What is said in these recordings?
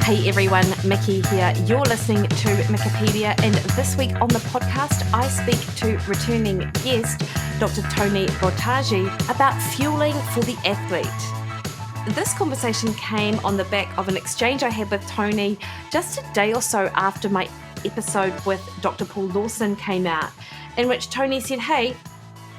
Hey everyone, Mikki here. You're listening to Wikipedia, and this week on the podcast, I speak to returning guest, Dr. Tony Botaugy, about fueling for the athlete. This conversation came on the back of an exchange I had with Tony just a day or so after my episode with Dr. Paul Lawson came out, in which Tony said, hey,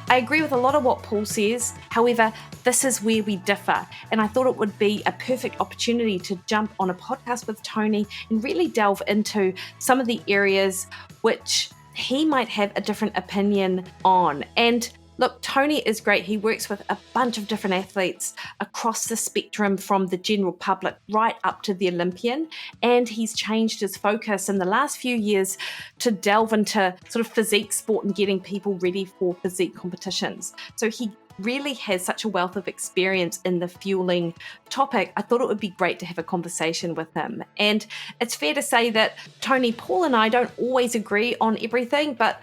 I agree with a lot of what Paul says. However, this is where we differ. And I thought it would be a perfect opportunity to jump on a podcast with Tony and really delve into some of the areas which he might have a different opinion on. And look, Tony is great. He works with a bunch of different athletes across the spectrum from the general public right up to the Olympian. And he's changed his focus in the last few years to delve into sort of physique sport and getting people ready for physique competitions. So he really has such a wealth of experience in the fueling topic. I thought it would be great to have a conversation with him. And it's fair to say that Tony, Paul and I don't always agree on everything, but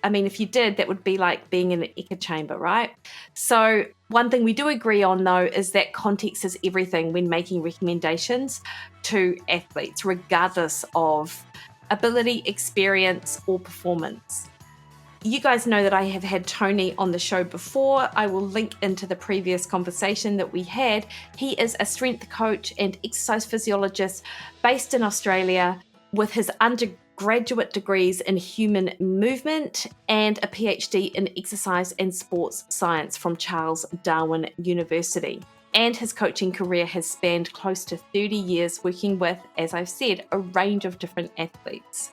I mean, if you did, that would be like being in an echo chamber, right? So one thing we do agree on, though, is that context is everything when making recommendations to athletes, regardless of ability, experience, or performance. You guys know that I have had Tony on the show before. I will link into the previous conversation that we had. He is a strength coach and exercise physiologist based in Australia with his undergraduate degrees in human movement and a PhD in exercise and sports science from Charles Darwin University. And his coaching career has spanned close to 30 years working with, as I've said, a range of different athletes.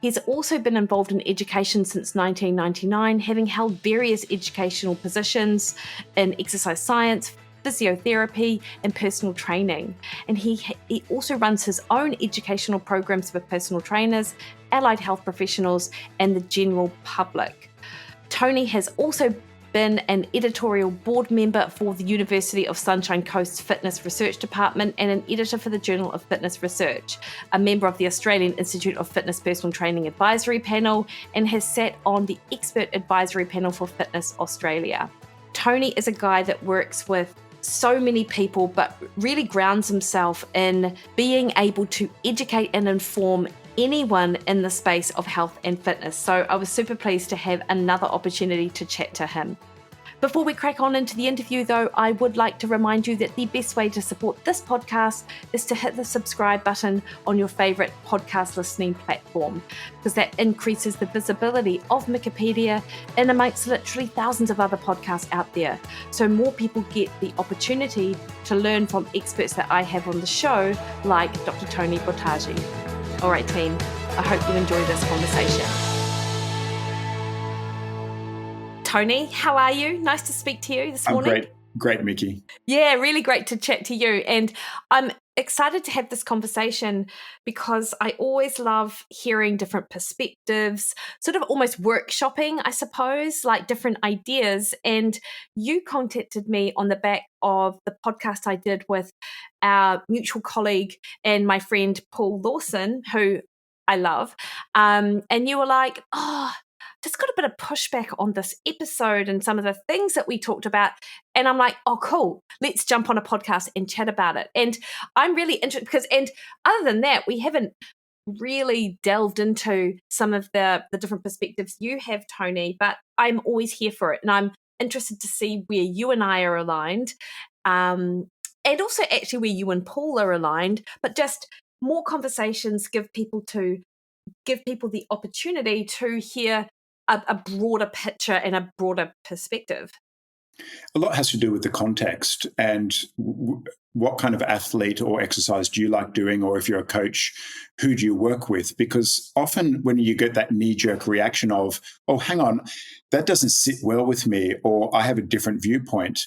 He's also been involved in education since 1999, having held various educational positions in exercise science, physiotherapy, and personal training. And he also runs his own educational programs for personal trainers, allied health professionals, and the general public. Tony has also been an editorial board member for the University of Sunshine Coast's Fitness Research Department and an editor for the Journal of Fitness Research, a member of the Australian Institute of Fitness Personal Training Advisory Panel, and has sat on the Expert Advisory Panel for Fitness Australia. Tony is a guy that works with so many people, but really grounds himself in being able to educate and inform anyone in the space of health and fitness. So I was super pleased to have another opportunity to chat to him. Before we crack on into the interview, though, I would like to remind you that the best way to support this podcast is to hit the subscribe button on your favourite podcast listening platform, because that increases the visibility of Wikipedia and amongst literally thousands of other podcasts out there. So more people get the opportunity to learn from experts that I have on the show, like Dr. Tony Botaugy. All right, team, I hope you enjoy this conversation. Tony, how are you? Nice to speak to you this morning. Great, Mikki. Yeah, really great to chat to you. And I'm excited to have this conversation because I always love hearing different perspectives, sort of almost workshopping, I suppose, like different ideas. And you contacted me on the back of the podcast I did with our mutual colleague and my friend Paul Lawson, who I love. And you were like, just got a bit of pushback on this episode and some of the things that we talked about. And I'm like, oh, cool. Let's jump on a podcast and chat about it. And I'm really interested because, and other than that, we haven't really delved into some of the different perspectives you have, Tony, but I'm always here for it. And I'm interested to see where you and I are aligned. And also actually where you and Paul are aligned, but just more conversations give people the opportunity to hear a broader picture and a broader perspective. A lot has to do with the context and what kind of athlete or exercise do you like doing, or if you're a coach, who do you work with? Because often when you get that knee-jerk reaction of, oh, hang on, that doesn't sit well with me, or I have a different viewpoint,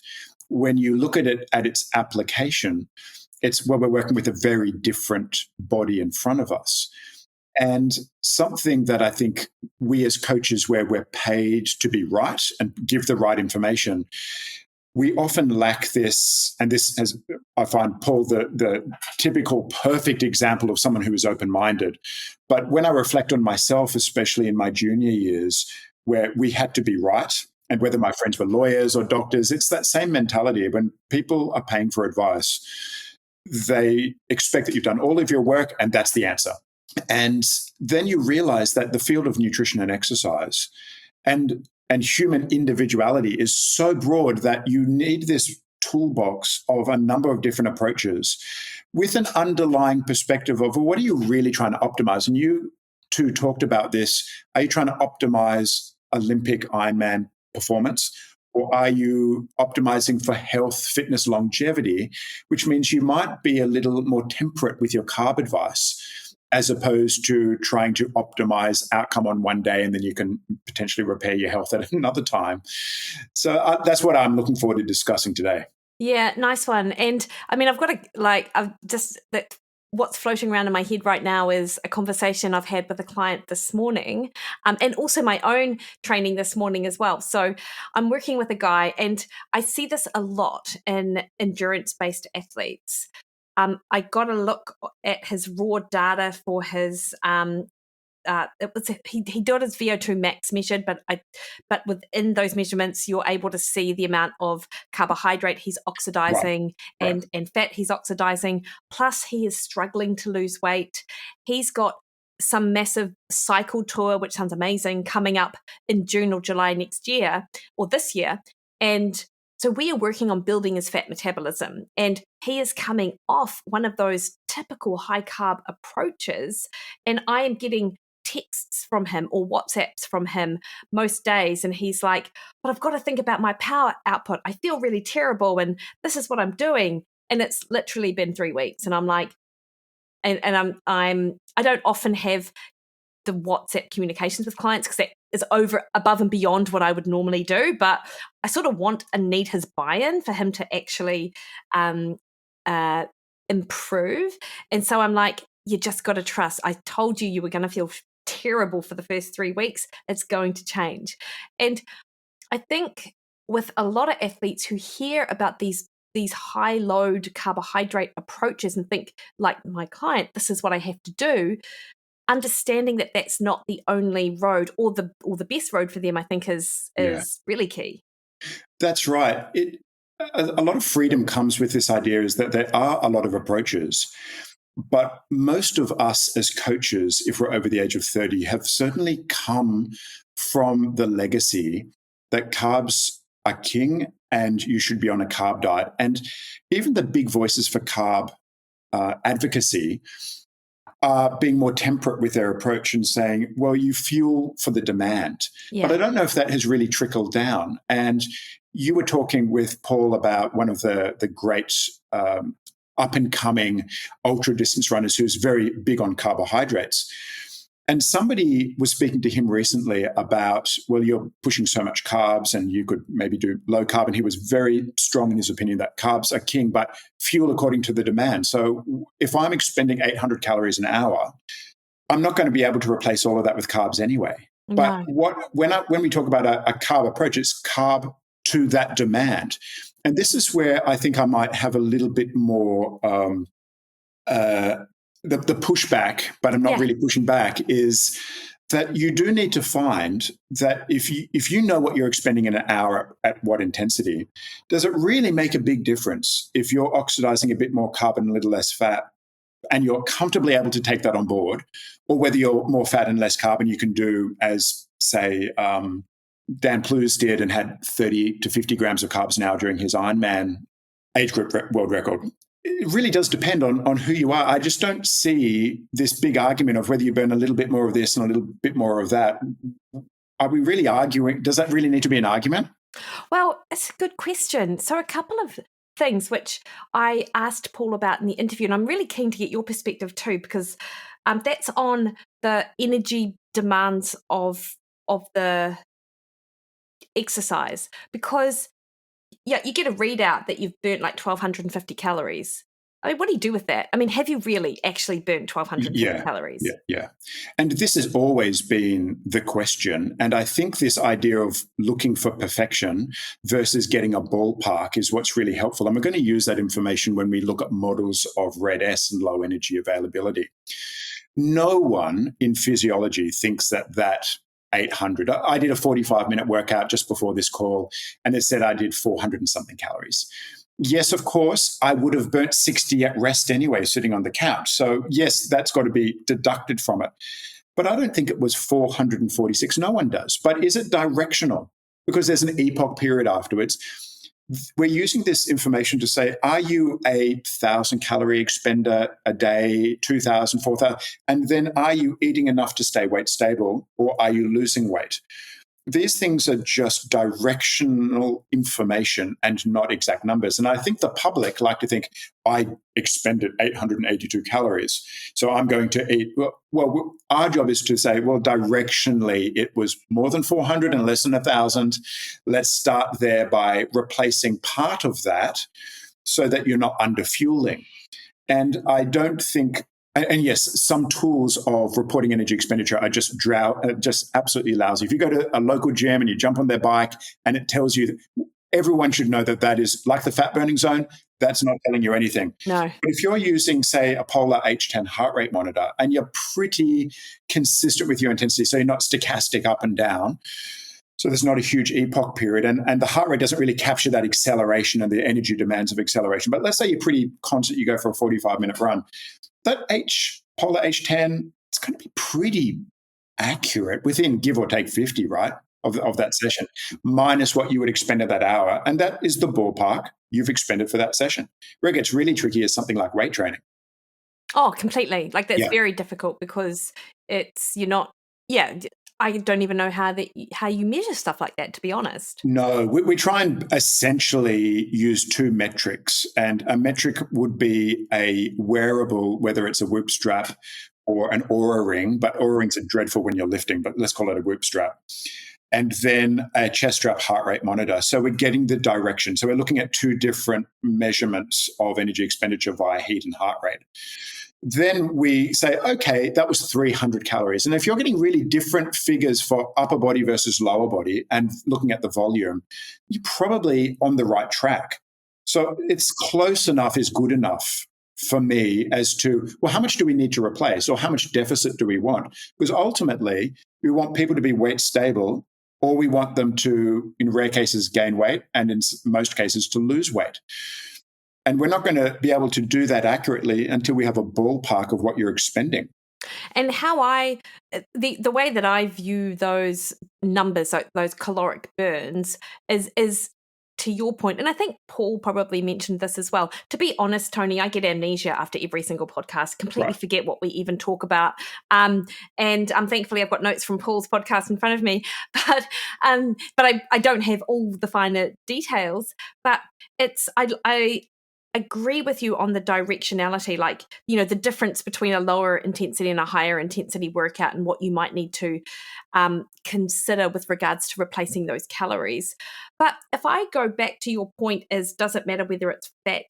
when you look at it at its application, it's we're working with a very different body in front of us. And something that I think we as coaches, where we're paid to be right and give the right information, we often lack this. And this has, I find Paul the typical perfect example of someone who is open-minded. But when I reflect on myself, especially in my junior years, where we had to be right, and whether my friends were lawyers or doctors, it's that same mentality when people are paying for advice. they expect that you've done all of your work and that's the answer. And then you realize that the field of nutrition and exercise and human individuality is so broad that you need this toolbox of a number of different approaches with an underlying perspective of, well, what are you really trying to optimize? And you two talked about this. Are you trying to optimize Olympic Ironman performance? Or are you optimizing for health, fitness, longevity, which means you might be a little more temperate with your carb advice as opposed to trying to optimize outcome on one day and then you can potentially repair your health at another time. So that's what I'm looking forward to discussing today. Yeah, nice one. And I mean, what's floating around in my head right now is a conversation I've had with a client this morning, and also my own training this morning as well. So I'm working with a guy, and I see this a lot in endurance-based athletes. I got a look at his raw data for his he got his VO2 max measured, but within those measurements, you're able to see the amount of carbohydrate he's oxidizing and fat he's oxidizing. Plus, he is struggling to lose weight. He's got some massive cycle tour, which sounds amazing, coming up in June or July next year or this year. And so we are working on building his fat metabolism, and he is coming off one of those typical high carb approaches. And I am getting texts from him or WhatsApps from him most days, and he's like, but I've got to think about my power output. I feel really terrible, and this is what I'm doing. And it's literally been 3 weeks, and I'm like, and I don't often have the WhatsApp communications with clients because that is above and beyond what I would normally do, but I sort of want and need his buy-in for him to actually improve. And so I'm like, you just got to trust. I told you were going to feel terrible for the first 3 weeks. It's going to change. And I think with a lot of athletes who hear about these high load carbohydrate approaches and think, like my client, this is what I have to do, understanding that that's not the only road or the best road for them, I think is really key. That's right. A lot of freedom comes with this idea is that there are a lot of approaches. But most of us as coaches, if we're over the age of 30, have certainly come from the legacy that carbs are king and you should be on a carb diet. And even the big voices for carb advocacy are being more temperate with their approach and saying, well, you fuel for the demand. Yeah. But I don't know if that has really trickled down. And you were talking with Paul about one of the great up-and-coming ultra-distance runners who's very big on carbohydrates. And somebody was speaking to him recently about, well, you're pushing so much carbs and you could maybe do low carb. And he was very strong in his opinion that carbs are king, but fuel according to the demand. So if I'm expending 800 calories an hour, I'm not going to be able to replace all of that with carbs anyway. No. But when we talk about a carb approach, it's carb to that demand. And this is where I think I might have a little bit more the pushback, but I'm not really pushing back, is that you do need to find that if you know what you're expending in an hour at what intensity, does it really make a big difference if you're oxidizing a bit more carbon and a little less fat and you're comfortably able to take that on board, or whether you're more fat and less carbon, you can do as, say, Dan Plews did and had 30 to 50 grams of carbs an hour during his Ironman age group world record. It really does depend on who you are. I just don't see this big argument of whether you burn a little bit more of this and a little bit more of that. Are we really arguing? Does that really need to be an argument? Well, it's a good question. So a couple of things which I asked Paul about in the interview, and I'm really keen to get your perspective too, because that's on the energy demands of the exercise, because you get a readout that you've burnt like 1,250 calories. I mean, what do you do with that? I mean, have you really actually burnt 1,250 calories? Yeah. And this has always been the question. And I think this idea of looking for perfection versus getting a ballpark is what's really helpful. And we're going to use that information when we look at models of RED-S and low energy availability. No one in physiology thinks that 800. I did a 45-minute workout just before this call, and it said I did 400 and something calories. Yes, of course, I would have burnt 60 at rest anyway, sitting on the couch. So yes, that's got to be deducted from it. But I don't think it was 446. No one does. But is it directional? Because there's an epoch period afterwards. We're using this information to say, are you a 1,000-calorie expender a day, 2,000, 4,000? And then are you eating enough to stay weight stable, or are you losing weight? These things are just directional information and not exact numbers. And I think the public like to think, I expended 882 calories, so I'm going to eat. Well, our job is to say, well, directionally, it was more than 400 and less than 1,000. Let's start there by replacing part of that so that you're not underfueling. And I don't think, and yes, some tools of reporting energy expenditure are just absolutely lousy. If you go to a local gym and you jump on their bike and it tells you, everyone should know that is like the fat burning zone. That's not telling you anything. No. But if you're using, say, a Polar H10 heart rate monitor and you're pretty consistent with your intensity, so you're not stochastic up and down, so there's not a huge epoch period, and the heart rate doesn't really capture that acceleration and the energy demands of acceleration. But let's say you're pretty constant, you go for a 45-minute run. That Polar H10, it's going to be pretty accurate within give or take 50, right, of that session, minus what you would expend at that hour. And that is the ballpark you've expended for that session. Where it gets really tricky is something like weight training. Oh, completely. Like that's very difficult because I don't even know how you measure stuff like that, to be honest. No, we try and essentially use two metrics. And a metric would be a wearable, whether it's a Whoop strap or an Oura ring, but Oura rings are dreadful when you're lifting, but let's call it a Whoop strap. And then a chest strap heart rate monitor. So we're getting the direction. So we're looking at two different measurements of energy expenditure via heat and heart rate. Then we say, okay, that was 300 calories. And if you're getting really different figures for upper body versus lower body and looking at the volume, you're probably on the right track. So it's close enough is good enough for me as to, well, how much do we need to replace or how much deficit do we want? Because ultimately, we want people to be weight stable, or we want them to, in rare cases, gain weight, and in most cases, to lose weight. And we're not going to be able to do that accurately until we have a ballpark of what you're expending. And the way that I view those numbers, those caloric burns, is to your point, and I think Paul probably mentioned this as well. To be honest, Tony, I get amnesia after every single podcast, completely forget what we even talk about. And thankfully I've got notes from Paul's podcast in front of me, but I don't have all the finer details. But I agree with you on the directionality, like, the difference between a lower intensity and a higher intensity workout and what you might need to consider with regards to replacing those calories. But if I go back to your point, does it matter whether it's fat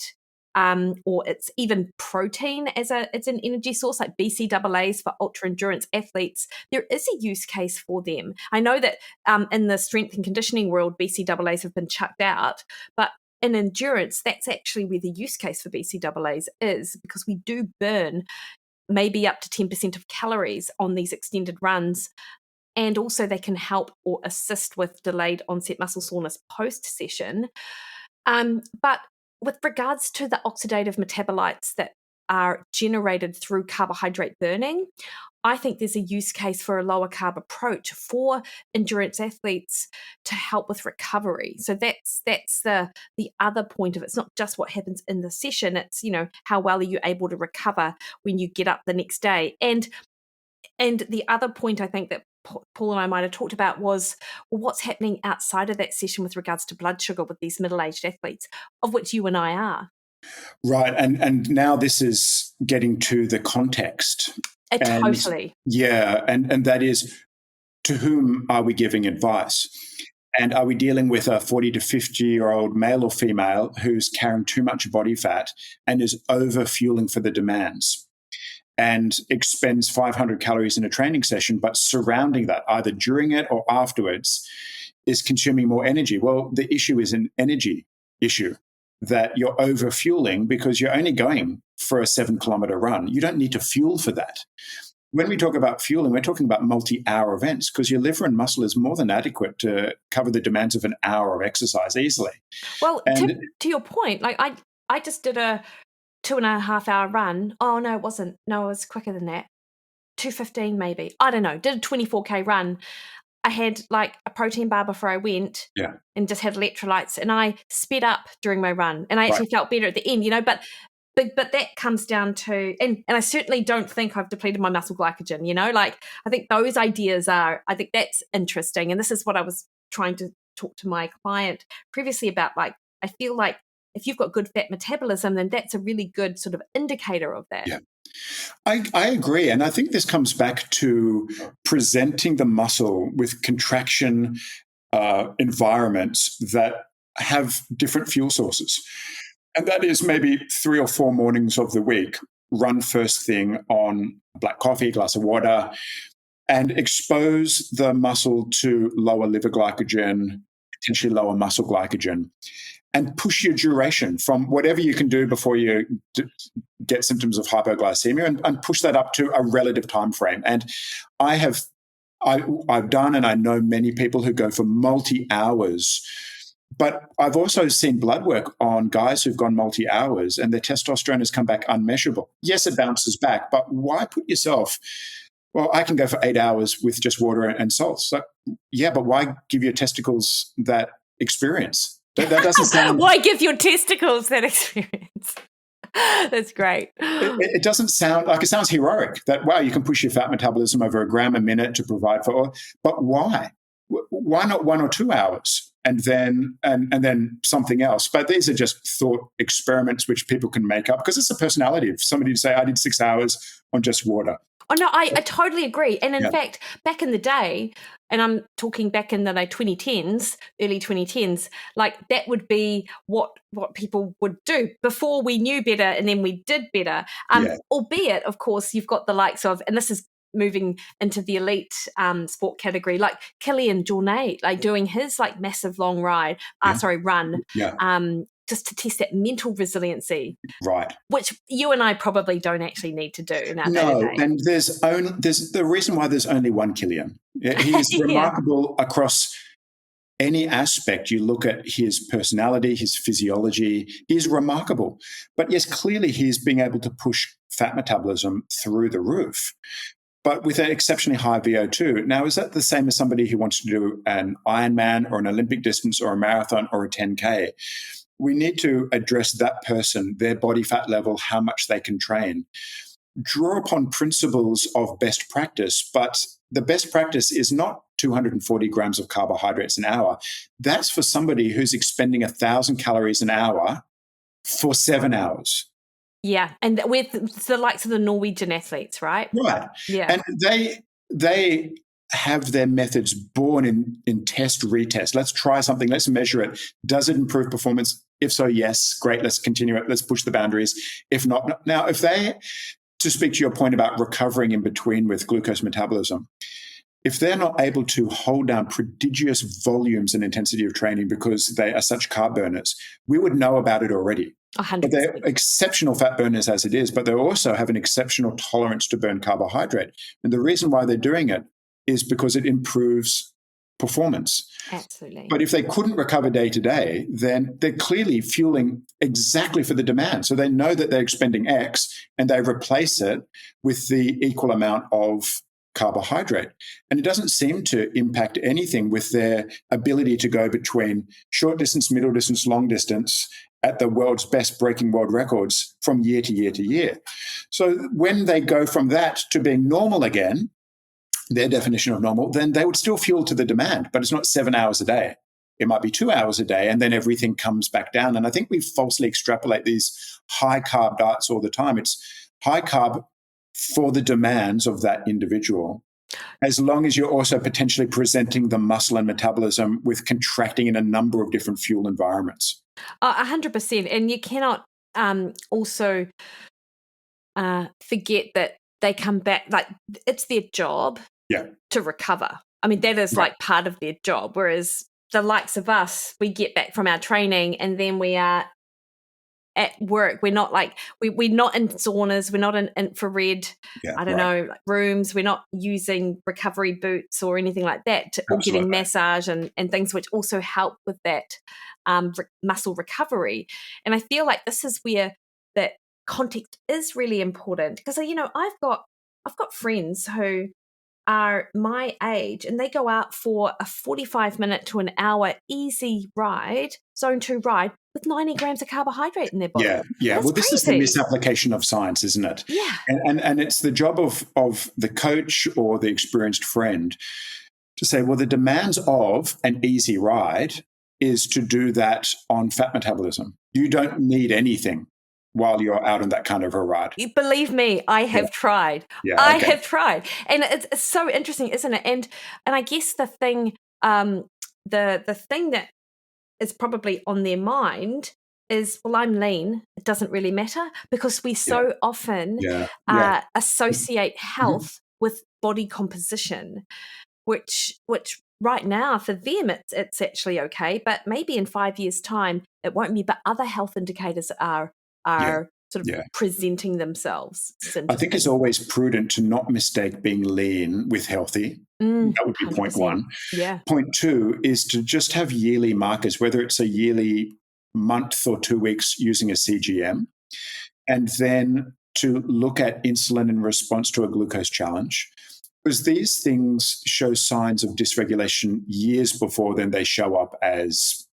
or it's even protein it's an energy source, like BCAAs for ultra endurance athletes? There is a use case for them. I know that in the strength and conditioning world, BCAAs have been chucked out, but in endurance, that's actually where the use case for BCAAs is, because we do burn maybe up to 10% of calories on these extended runs. And also they can help or assist with delayed onset muscle soreness post-session. But with regards to the oxidative metabolites that are generated through carbohydrate burning, I think there's a use case for a lower carb approach for endurance athletes to help with recovery. So that's the other point of it. It's not just what happens in the session. It's, how well are you able to recover when you get up the next day. And the other point I think that Paul and I might have talked about was, well, what's happening outside of that session with regards to blood sugar with these middle-aged athletes, of which you and I are. Right. And now this is getting to the context. Totally. Yeah. And that is, to whom are we giving advice? And are we dealing with a 40 to 50-year-old male or female who's carrying too much body fat and is over fueling for the demands and expends 500 calories in a training session, but surrounding that, either during it or afterwards, is consuming more energy? Well, the issue is an energy issue, that you're over fueling because you're only going for a 7-kilometer run. You don't need to fuel for that. when we talk about fueling, we're talking about multi-hour events because your liver and muscle is more than adequate to cover the demands of an hour of exercise easily. Well, to your point, like I just did a 2.5 hour run. Oh, no, it wasn't. No, it was quicker than that. 2:15 maybe. I don't know. Did a 24K run. I had like a protein bar before I went and just had electrolytes, and I sped up during my run, and I actually felt better at the end, but that comes down to, and I certainly don't think I've depleted my muscle glycogen, like I think those ideas I think that's interesting. And this is what I was trying to talk to my client previously about. Like, I feel like if you've got good fat metabolism, then that's a really good sort of indicator of that. Yeah. I agree. And I think this comes back to presenting the muscle with contraction environments that have different fuel sources. And that is maybe 3 or 4 mornings of the week, run first thing on black coffee, glass of water, and expose the muscle to lower liver glycogen, potentially lower muscle glycogen, and push your duration from whatever you can do before you get symptoms of hypoglycemia and push that up to a relative time frame. And I've done, and I know many people who go for multi-hours, but I've also seen blood work on guys who've gone multi-hours and their testosterone has come back unmeasurable. Yes, it bounces back, but why put yourself, well, I can go for 8 hours with just water and salts. So, yeah, but why give your testicles that experience? That doesn't sound... Why give your testicles that experience? That's great. It doesn't sound like, it sounds heroic that, wow, you can push your fat metabolism over a gram a minute to provide for, but why? Why not 1 or 2 hours and then something else? But these are just thought experiments which people can make up because it's a personality of somebody to say, I did 6 hours on just water. Oh, no, I totally agree. And in fact, back in the day, and I'm talking back in the 2010s, early 2010s, like that would be what people would do before we knew better and then we did better. Albeit, of course, you've got the likes of, and this is moving into the elite sport category, like Kilian Jornet, like doing his like massive long run, just to test that mental resiliency, right? Which you and I probably don't actually need to do in our day-to-day. No, and there's the reason why there's only one Kilian. He's remarkable across any aspect. You look at his personality, his physiology, he's remarkable. But yes, clearly he's being able to push fat metabolism through the roof, but with an exceptionally high VO2. Now, is that the same as somebody who wants to do an Ironman or an Olympic distance or a marathon or a 10K? We need to address that person, their body fat level, how much they can train. Draw upon principles of best practice, but the best practice is not 240 grams of carbohydrates an hour. That's for somebody who's expending 1,000 calories an hour for 7 hours. Yeah, and with the likes of the Norwegian athletes, right? Right. Yeah. And they have their methods born in test, retest. Let's try something. Let's measure it. Does it improve performance? If so, yes. Great. Let's continue it. Let's push the boundaries. If not, no. Now, to speak to your point about recovering in between with glucose metabolism, if they're not able to hold down prodigious volumes and intensity of training because they are such carb burners, we would know about it already. 100%. But they're exceptional fat burners as it is, but they also have an exceptional tolerance to burn carbohydrate. And the reason why they're doing it is because it improves performance. Absolutely. But if they couldn't recover day to day, then they're clearly fueling exactly for the demand. So they know that they're expending X and they replace it with the equal amount of carbohydrate. And it doesn't seem to impact anything with their ability to go between short distance, middle distance, long distance at the world's best, breaking world records from year to year to year. So when they go from that to being normal again, their definition of normal, then they would still fuel to the demand, but it's not 7 hours a day. It might be 2 hours a day, and then everything comes back down. And I think we falsely extrapolate these high carb diets all the time. It's high carb for the demands of that individual, as long as you're also potentially presenting the muscle and metabolism with contracting in a number of different fuel environments. 100%. And you cannot also forget that they come back, like it's their job to recover. I mean, that is like part of their job. Whereas the likes of us, we get back from our training and then we are at work. We're not like we're not in saunas. We're not in infrared. Like rooms. We're not using recovery boots or anything like that, or getting massage and things which also help with that muscle recovery. And I feel like this is where that context is really important, because I've got friends who are my age and they go out for a 45-minute to an hour easy ride, zone 2 ride, with 90 grams of carbohydrate in their body. Yeah. That's Well, this crazy. is the misapplication of science, isn't it? Yeah. And it's the job of the coach or the experienced friend to say, well, the demands of an easy ride is to do that on fat metabolism. You don't need anything while you're out on that kind of a ride. You believe me, I have tried. I have tried. And it's so interesting, isn't it? And I guess the thing, the thing that is probably on their mind is, well, I'm lean. It doesn't really matter, because we so often associate health with body composition, which right now for them it's actually okay, but maybe in 5 years' time it won't be. But other health indicators are sort of presenting themselves. I think it's always prudent to not mistake being lean with healthy. That would be 100%. Point one. Yeah. Point two is to just have yearly markers, whether it's a yearly month or 2 weeks using a CGM, and then to look at insulin in response to a glucose challenge. Because these things show signs of dysregulation years before then they show up as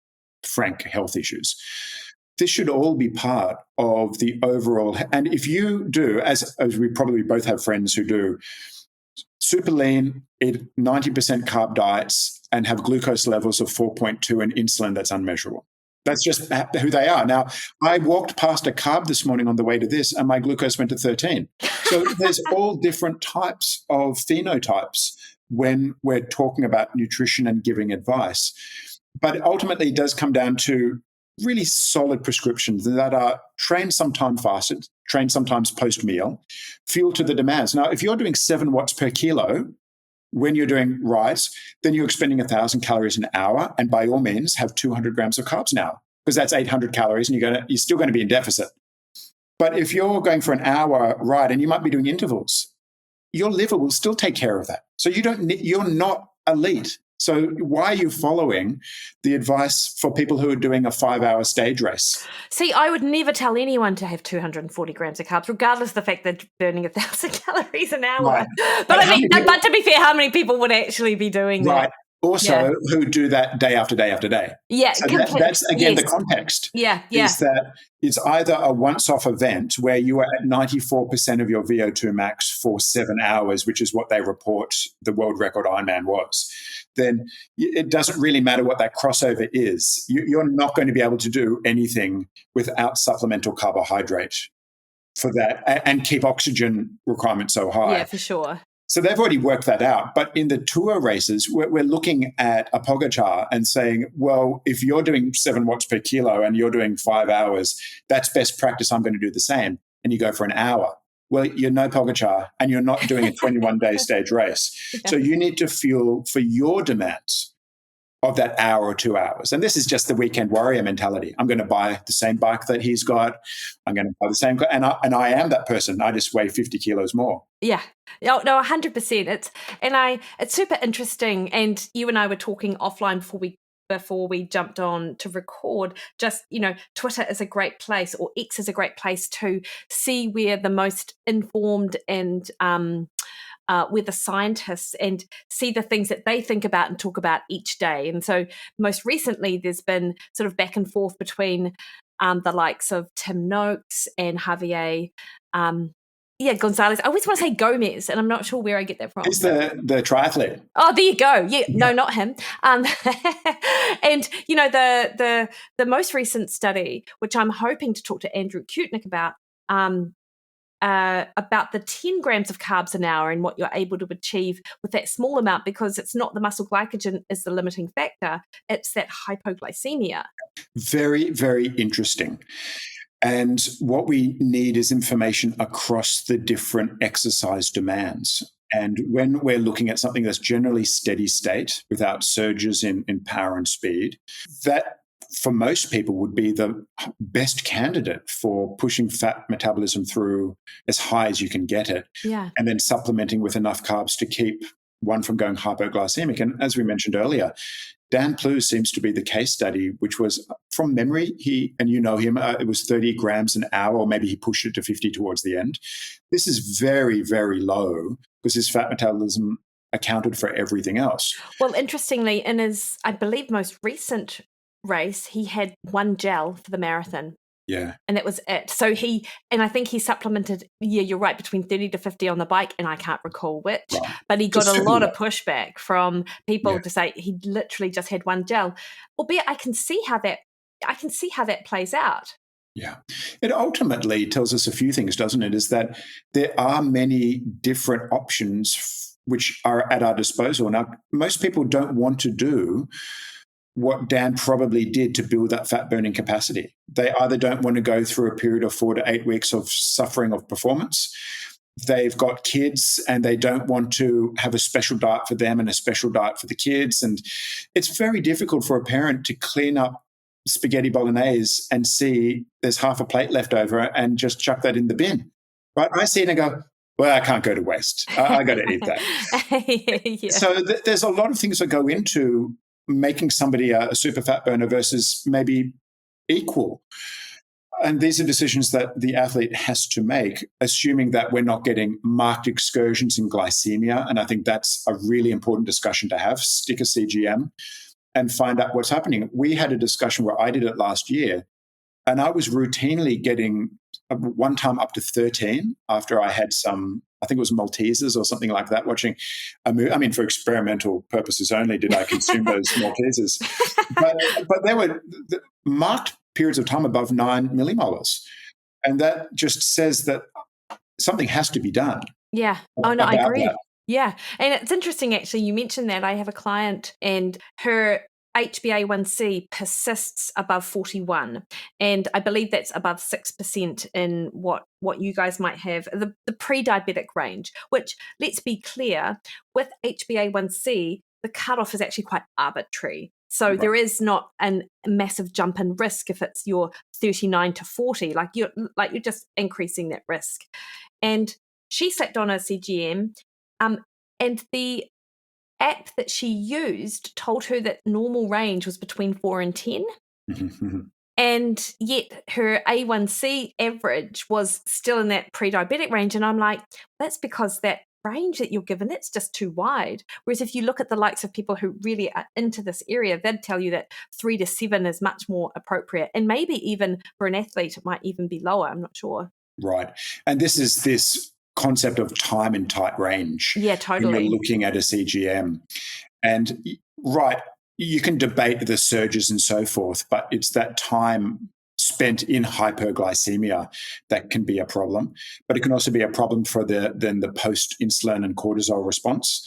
frank health issues. This should all be part of the overall. And if you do, as we probably both have friends who do, super lean, eat 90% carb diets and have glucose levels of 4.2 and insulin that's unmeasurable. That's just who they are. Now, I walked past a carb this morning on the way to this and my glucose went to 13. So there's all different types of phenotypes when we're talking about nutrition and giving advice. But ultimately, it does come down to really solid prescriptions that are trained sometimes fasted, trained sometimes post-meal, fuel to the demands. Now, if you're doing 7 watts per kilo when you're doing rides, then you're expending 1,000 calories an hour, and by all means have 200 grams of carbs now, because that's 800 calories and you're still going to be in deficit. But if you're going for an hour ride and you might be doing intervals, your liver will still take care of that. So you're not elite. So why are you following the advice for people who are doing a 5-hour stage race? See, I would never tell anyone to have 240 grams of carbs, regardless of the fact they're burning 1,000 calories an hour. Right. But to be fair, how many people would actually be doing that? Also, who do that day after day after day. Yeah. So that's, again, the context. Yeah. Is that it's either a once-off event where you are at 94% of your VO2 max for 7 hours, which is what they report the world record Ironman was. Then it doesn't really matter what that crossover is. You're not going to be able to do anything without supplemental carbohydrate for that and keep oxygen requirements so high. Yeah, for sure. So they've already worked that out. But in the tour races, we're looking at a Pogacar and saying, well, if you're doing 7 watts per kilo and you're doing 5 hours, that's best practice. I'm going to do the same. And you go for an hour. Well, you're no Pogacar and you're not doing a 21-day stage race. Yeah. So you need to fuel for your demands of that hour or 2 hours. And this is just the weekend warrior mentality. I'm going to buy the same bike that he's got. I'm going to buy the same car. And I am that person. I just weigh 50 kilos more. Yeah. No, 100%. It's super interesting. And you and I were talking offline before we jumped on to record. Just, Twitter is a great place, or X is a great place to see where the most informed and with the scientists and see the things that they think about and talk about each day. And so most recently, there's been sort of back and forth between the likes of Tim Noakes and Javier Gonzalez. I always want to say Gomez, and I'm not sure where I get that from. He's the triathlete. Oh, there you go. Yeah, no, not him. And the most recent study, which I'm hoping to talk to Andrew Kutnick about the 10 grams of carbs an hour and what you're able to achieve with that small amount, because it's not the muscle glycogen is the limiting factor. It's that hypoglycemia. Very, very interesting. And what we need is information across the different exercise demands. And when we're looking at something that's generally steady state without surges in power and speed, that for most people would be the best candidate for pushing fat metabolism through as high as you can get it, and then supplementing with enough carbs to keep one from going hypoglycemic. And as we mentioned earlier, Dan Plew seems to be the case study, which was from memory. And you know him, it was 30 grams an hour, or maybe he pushed it to 50 towards the end. This is very, very low because his fat metabolism accounted for everything else. Well, interestingly, in his, I believe, most recent race, he had one gel for the marathon. Yeah. And that was it. So I think he supplemented, you're right, between 30 to 50 on the bike, and I can't recall which, but he got a lot of pushback from people to say he literally just had one gel. Albeit I can see how that plays out. Yeah. It ultimately tells us a few things, doesn't it? Is that there are many different options which are at our disposal. Now, most people don't want to do what Dan probably did to build that fat burning capacity. They either don't want to go through a period of 4 to 8 weeks of suffering of performance. They've got kids and they don't want to have a special diet for them and a special diet for the kids. And it's very difficult for a parent to clean up spaghetti bolognese and see there's half a plate left over and just chuck that in the bin. Right? I see it and go, well, I can't go to waste. I got to eat that. So there's a lot of things that go into making somebody a super fat burner versus maybe equal. And these are decisions that the athlete has to make, assuming that we're not getting marked excursions in glycemia. And I think that's a really important discussion to have. Stick a CGM and find out what's happening. We had a discussion where I did it last year, and I was routinely getting one time up to 13 after I had some, I think it was Maltesers or something like that, watching a movie. I mean, for experimental purposes only did I consume those Maltesers. But there were marked periods of time above 9 millimolars. And that just says that something has to be done. Yeah. Oh, no, I agree. That. Yeah. And it's interesting, actually, you mentioned that. I have a client and her HbA1c persists above 41, and I believe that's above 6% in what you guys might have, the pre-diabetic range, which, let's be clear, with HbA1c, the cutoff is actually quite arbitrary. So there is not a massive jump in risk if it's your 39 to 40, like you're just increasing that risk. And she slept on a CGM, and the app that she used told her that normal range was between 4 and 10. And yet her A1C average was still in that pre-diabetic range. And I'm like, that's because that range that you're given, that's just too wide. Whereas if you look at the likes of people who really are into this area, they'd tell you that 3 to 7 is much more appropriate. And maybe even for an athlete, it might even be lower. I'm not sure. Right. And this concept of time in tight range. Yeah, totally. When you're looking at a CGM. And you can debate the surges and so forth, but it's that time spent in hyperglycemia that can be a problem. But it can also be a problem for the post-insulin and cortisol response.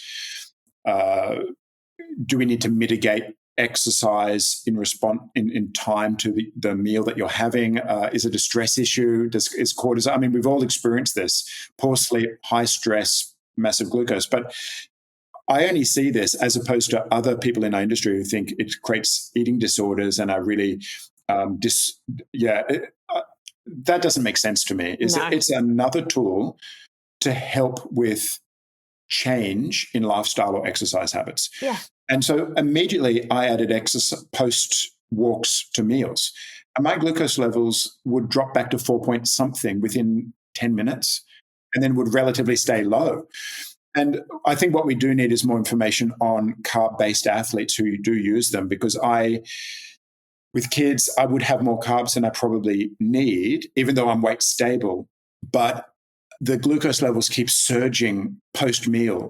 Do we need to mitigate exercise in time to the meal that you're having? Is it a stress issue? Is cortisol? I mean, we've all experienced this: poor sleep, high stress, massive glucose. But I only see this as opposed to other people in our industry who think it creates eating disorders and are really that doesn't make sense to me. It's another tool to help with change in lifestyle or exercise habits. Yeah. And so immediately I added exercise post walks to meals. And my glucose levels would drop back to 4 point something within 10 minutes and then would relatively stay low. And I think what we do need is more information on carb-based athletes who do use them, because with kids, I would have more carbs than I probably need, even though I'm weight stable. But the glucose levels keep surging post-meal.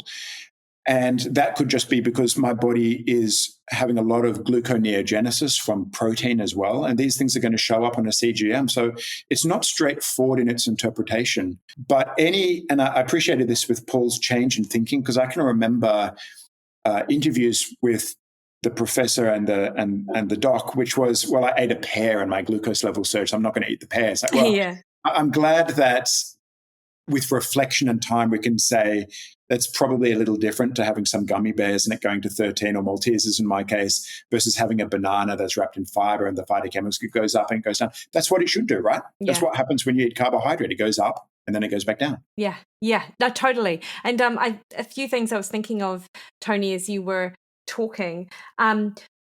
And that could just be because my body is having a lot of gluconeogenesis from protein as well. And these things are going to show up on a CGM. So it's not straightforward in its interpretation. But and I appreciated this with Paul's change in thinking, because I can remember interviews with the professor and the doc, which was, well, I ate a pear and my glucose level surged, so I'm not going to eat the pear. It's like, well, yeah. I'm glad that with reflection and time, we can say that's probably a little different to having some gummy bears and it going to 13 or Maltesers in my case versus having a banana that's wrapped in fiber and the phytochemicals goes up and goes down. That's what it should do, right? Yeah. That's what happens when you eat carbohydrate. It goes up and then it goes back down. Yeah, no, totally. And a few things I was thinking of, Tony, as you were talking.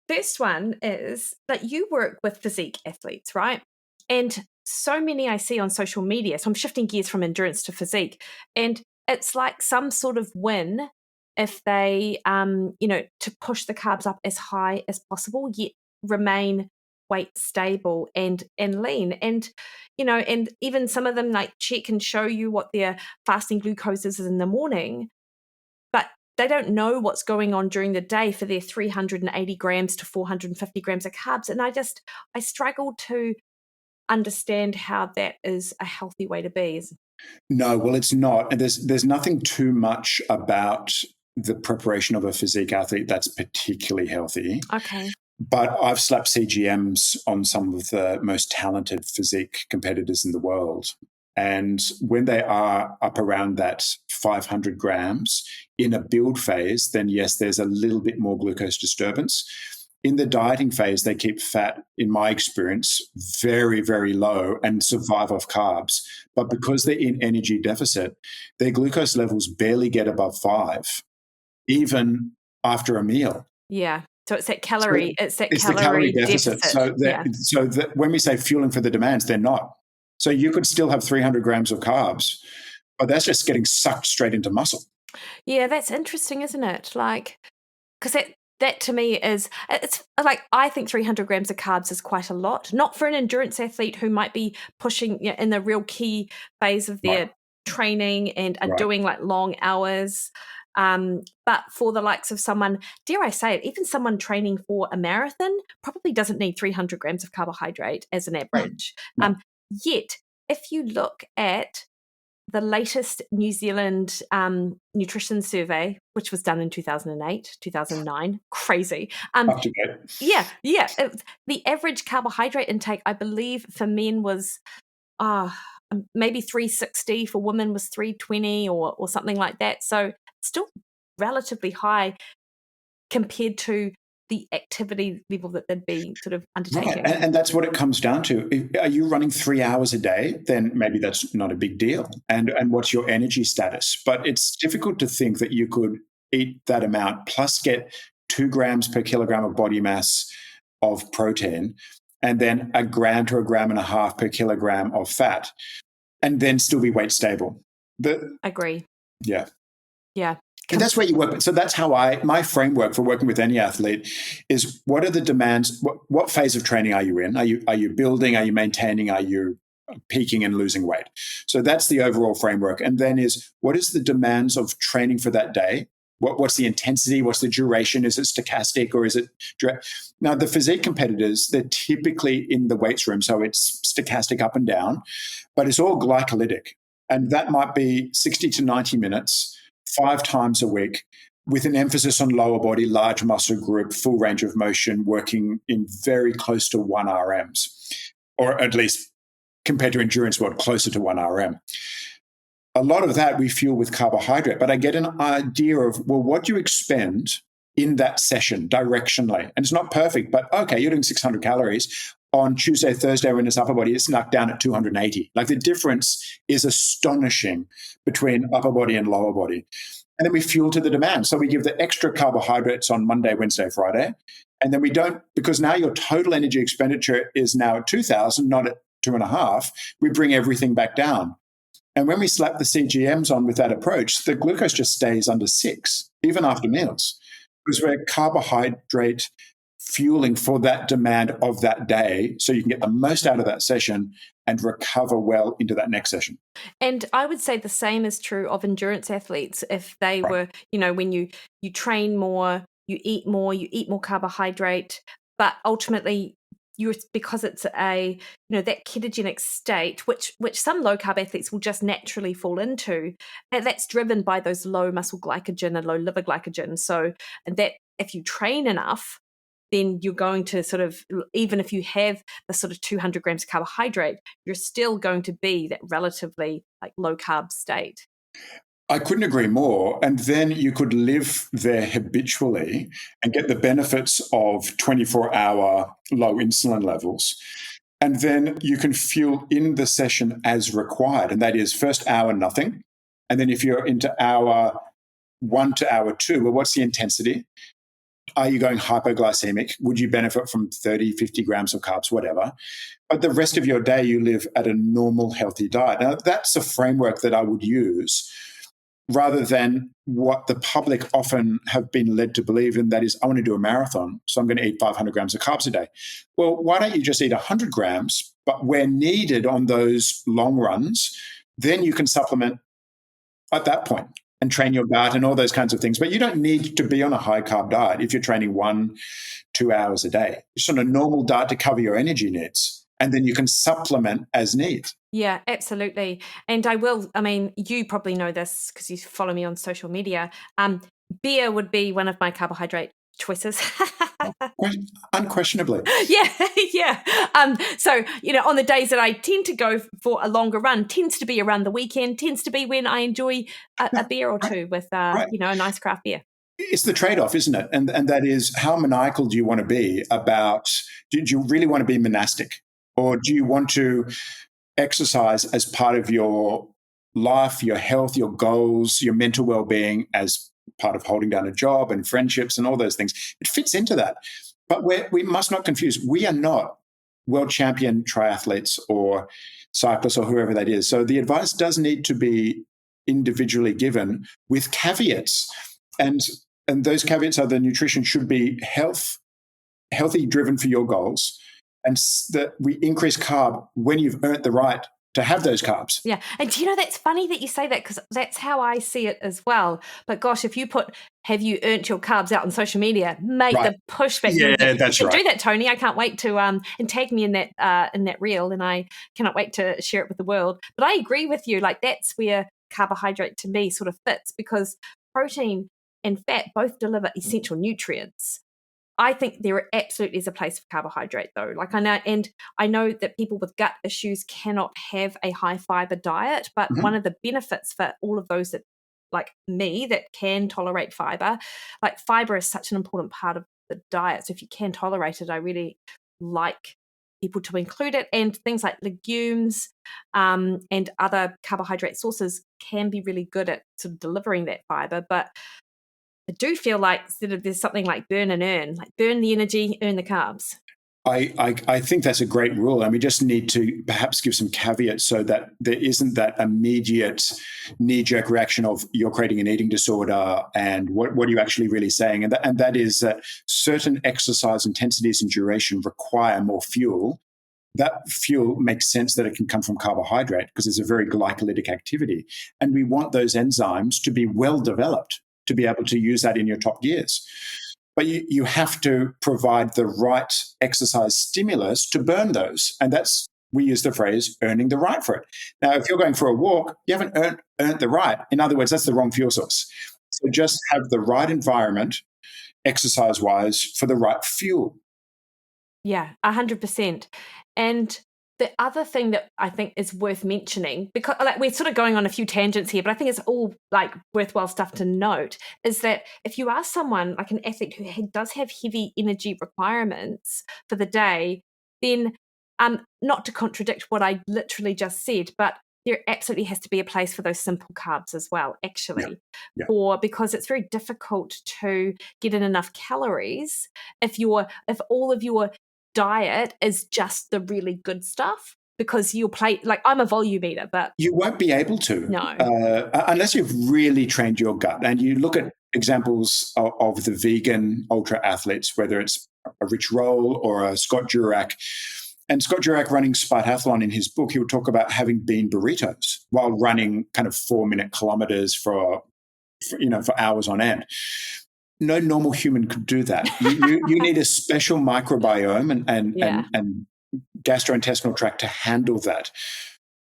First one is that you work with physique athletes, right? And so many I see on social media. So I'm shifting gears from endurance to physique. And it's like some sort of win if they, to push the carbs up as high as possible, yet remain weight stable and lean. And, and even some of them like check and show you what their fasting glucose is in the morning, but they don't know what's going on during the day for their 380 grams to 450 grams of carbs. And I struggle to understand how that is a healthy way to be. No, well, it's not. And there's nothing too much about the preparation of a physique athlete that's particularly healthy. Okay. But I've slapped CGMs on some of the most talented physique competitors in the world. And when they are up around that 500 grams in a build phase, then yes, there's a little bit more glucose disturbance. In the dieting phase, they keep fat, in my experience, very, very low and survive off carbs. But because they're in energy deficit, their glucose levels barely get above 5, even after a meal. Yeah. So it's that calorie, the calorie deficit. So when we say fueling for the demands, they're not. So you could still have 300 grams of carbs, but that's just getting sucked straight into muscle. Yeah, that's interesting, isn't it? Like, because that to me it's like, I think 300 grams of carbs is quite a lot, not for an endurance athlete who might be pushing in the real key phase of their training and are doing like long hours. But for the likes of someone, dare I say it, even someone training for a marathon probably doesn't need 300 grams of carbohydrate as an average. No. Yet, if you look at the latest New Zealand nutrition survey, which was done in 2008, 2009, crazy. Yeah. The average carbohydrate intake, I believe, for men was maybe 360, for women was 320 or something like that. So still relatively high compared to the activity level that they'd be sort of undertaking. Right. And that's what it comes down to. Are you running 3 hours a day? Then maybe that's not a big deal. And what's your energy status? But it's difficult to think that you could eat that amount plus get 2 grams per kilogram of body mass of protein and then 1 gram to 1.5 grams per kilogram of fat and then still be weight stable. Agree. Yeah. Yeah. And that's where you work. So that's how my framework for working with any athlete is: what are the demands? What phase of training are you in? Are you building? Are you maintaining? Are you peaking and losing weight? So that's the overall framework. And then is, what is the demands of training for that day? What's the intensity? What's the duration? Is it stochastic or is it now the physique competitors? They're typically in the weights room, so it's stochastic up and down, but it's all glycolytic, and that might be 60 to 90 minutes. 5 times a week, with an emphasis on lower body, large muscle group, full range of motion, working in very close to 1 RMs, or at least compared to endurance world, closer to 1 RM. A lot of that we fuel with carbohydrate, but I get an idea of, well, what do you expend in that session directionally? And it's not perfect, but okay, you're doing 600 calories. On Tuesday, Thursday, when it's upper body, it's knocked down at 280. Like, the difference is astonishing between upper body and lower body. And then we fuel to the demand. So we give the extra carbohydrates on Monday, Wednesday, Friday. And then we don't, because now your total energy expenditure is now at 2,000, not at 2.5. We bring everything back down. And when we slap the CGMs on with that approach, the glucose just stays under 6, even after meals, because we're carbohydrate fueling for that demand of that day, so you can get the most out of that session and recover well into that next session. And I would say the same is true of endurance athletes. If they were, when you train more, you eat more carbohydrate, but ultimately because it's a, that ketogenic state, which some low carb athletes will just naturally fall into, and that's driven by those low muscle glycogen and low liver glycogen. So, and that if you train enough, then you're going to sort of, even if you have the sort of 200 grams of carbohydrate, you're still going to be that relatively like low carb state. I couldn't agree more. And then you could live there habitually and get the benefits of 24-hour low insulin levels. And then you can fuel in the session as required. And that is first hour, nothing. And then if you're into hour 1 to hour 2, well, what's the intensity? Are you going hypoglycemic? Would you benefit from 30, 50 grams of carbs, whatever? But the rest of your day, you live at a normal, healthy diet. Now, that's a framework that I would use rather than what the public often have been led to believe, and that is, I want to do a marathon, so I'm going to eat 500 grams of carbs a day. Well, why don't you just eat 100 grams, but where needed on those long runs, then you can supplement at that point and train your gut and all those kinds of things. But you don't need to be on a high-carb diet if you're training 1-2 hours a day. Just on a normal diet to cover your energy needs, and then you can supplement as need. Yeah, absolutely. And you probably know this because you follow me on social media. Beer would be one of my carbohydrate choices. Unquestionably. Yeah. So, on the days that I tend to go for a longer run, tends to be around the weekend, tends to be when I enjoy a beer or two with, a nice craft beer. It's the trade-off, isn't it? And that is, how maniacal do you want to be about, do you really want to be monastic? Or do you want to exercise as part of your life, your health, your goals, your mental well-being, as part of holding down a job and friendships and all those things? It fits into that. But we must not confuse. We are not world champion triathletes or cyclists or whoever that is. So the advice does need to be individually given with caveats. And those caveats are the nutrition should be healthy, driven for your goals, and that we increase carb when you've earned the right to have those carbs. Yeah. And that's funny that you say that, because that's how I see it as well. But gosh, if you put, have you earned your carbs out on social media, mate, the pushback. Yeah, that's right. Do that, Tony. I can't wait to and tag me in that reel, and I cannot wait to share it with the world. But I agree with you. Like, that's where carbohydrate to me sort of fits, because protein and fat both deliver essential nutrients. I think there absolutely is a place for carbohydrate, though. Like, I know that people with gut issues cannot have a high fiber diet, but one of the benefits for all of those that, like me, that can tolerate fiber, like, fiber is such an important part of the diet. So if you can tolerate it, I really like people to include it. And things like legumes and other carbohydrate sources can be really good at sort of delivering that fiber. But I do feel like sort of there's something like burn and earn, like burn the energy, earn the carbs. I think that's a great rule, and we just need to perhaps give some caveats so that there isn't that immediate knee-jerk reaction of you're creating an eating disorder and what are you actually really saying? And that is that certain exercise intensities and duration require more fuel. That fuel makes sense that it can come from carbohydrate because it's a very glycolytic activity, and we want those enzymes to be well developed to be able to use that in your top gears. But you have to provide the right exercise stimulus to burn those. And we use the phrase earning the right for it. Now, if you're going for a walk, you haven't earned the right. In other words, that's the wrong fuel source. So just have the right environment, exercise-wise, for the right fuel. Yeah, 100%. And the other thing that I think is worth mentioning, because like we're sort of going on a few tangents here, but I think it's all like worthwhile stuff to note, is that if you are someone like an athlete who does have heavy energy requirements for the day, then not to contradict what I literally just said, but there absolutely has to be a place for those simple carbs as well, actually, because it's very difficult to get in enough calories if all of your diet is just the really good stuff, because you'll play, like, I'm a volume eater, but you won't be able to, unless you've really trained your gut. And you look at examples of the vegan ultra athletes, whether it's a Rich Roll or a Scott Jurek. And Scott Jurek, running Spartathlon, in his book, he would talk about having bean burritos while running kind of 4-minute kilometers for hours on end. No normal human could do that. You need a special microbiome and gastrointestinal tract to handle that.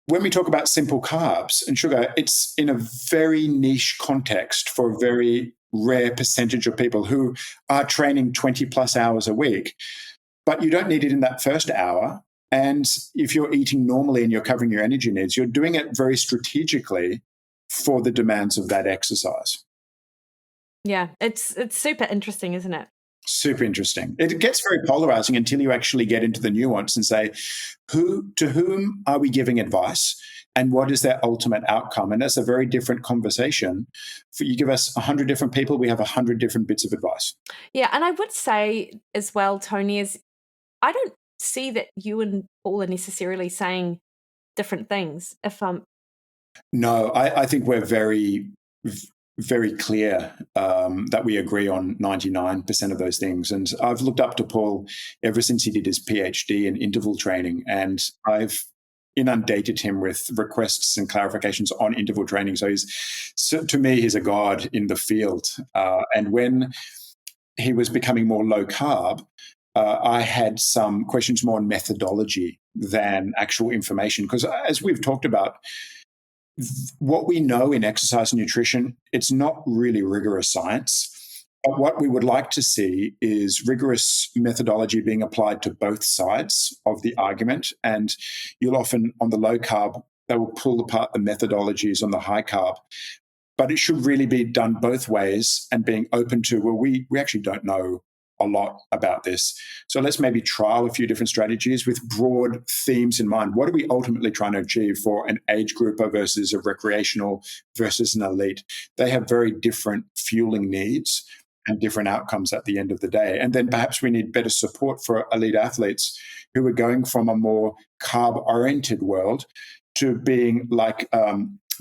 When we talk about simple carbs and sugar, it's in a very niche context for very rare percentage of people who are training 20 plus hours a week, but you don't need it in that first hour. And if you're eating normally and you're covering your energy needs, you're doing it very strategically for the demands of that exercise. Yeah, it's super interesting, isn't it? Super interesting. It gets very polarizing until you actually get into the nuance and say, to whom are we giving advice and what is their ultimate outcome? And that's a very different conversation. You give us 100 different people, we have 100 different bits of advice. Yeah, and I would say as well, Tony, is I don't see that you and Paul are necessarily saying different things. No, I think we're very, very clear that we agree on 99% of those things. And I've looked up to Paul ever since he did his PhD in interval training, and I've inundated him with requests and clarifications on interval training. So to me, he's a god in the field. And when he was becoming more low carb, I had some questions more on methodology than actual information. Because as we've talked about, what we know in exercise and nutrition, it's not really rigorous science. But what we would like to see is rigorous methodology being applied to both sides of the argument. And you'll often, on the low carb, they will pull apart the methodologies on the high carb. But it should really be done both ways and being open to, well, we actually don't know a lot about this. So let's maybe trial a few different strategies with broad themes in mind. What are we ultimately trying to achieve for an age grouper versus a recreational versus an elite? They have very different fueling needs and different outcomes at the end of the day. And then perhaps we need better support for elite athletes who are going from a more carb-oriented world to being like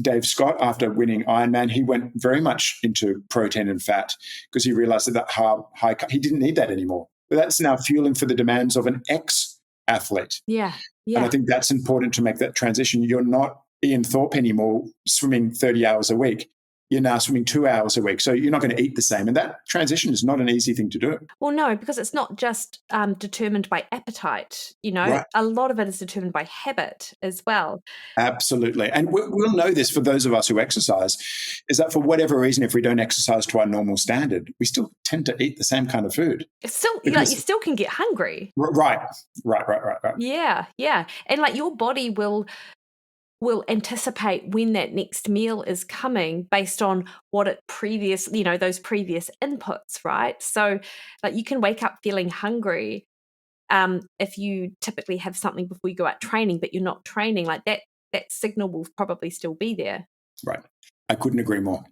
Dave Scott. After winning Ironman, he went very much into protein and fat because he realized that high carb, he didn't need that anymore. But that's now fueling for the demands of an ex-athlete. Yeah. And I think that's important to make that transition. You're not Ian Thorpe anymore swimming 30 hours a week. You're now swimming 2 hours a week. So you're not going to eat the same. And that transition is not an easy thing to do. Well, no, because it's not just determined by appetite. Right. A lot of it is determined by habit as well. Absolutely. And we'll know this for those of us who exercise, is that for whatever reason, if we don't exercise to our normal standard, we still tend to eat the same kind of food. It's still, you still can get hungry. Right. Yeah. And like your body will anticipate when that next meal is coming based on what it those previous inputs, right? So like you can wake up feeling hungry if you typically have something before you go out training, but you're not training, like that signal will probably still be there. Right. I couldn't agree more.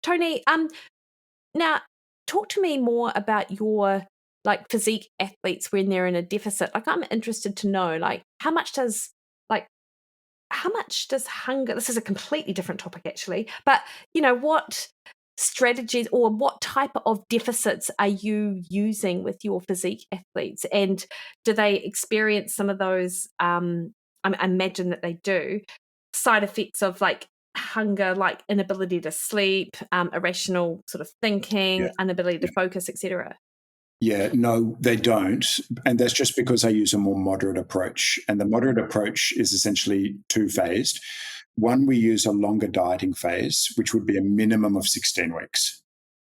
Tony, now talk to me more about your like physique athletes when they're in a deficit. Like I'm interested to know, like how much does hunger, this is a completely different topic actually, but what strategies or what type of deficits are you using with your physique athletes, and do they experience some of those I imagine that they do, side effects of like hunger, like inability to sleep, irrational sort of thinking, inability to focus, etc.? Yeah, no, they don't. And that's just because I use a more moderate approach. And the moderate approach is essentially two-phased. One, we use a longer dieting phase, which would be a minimum of 16 weeks,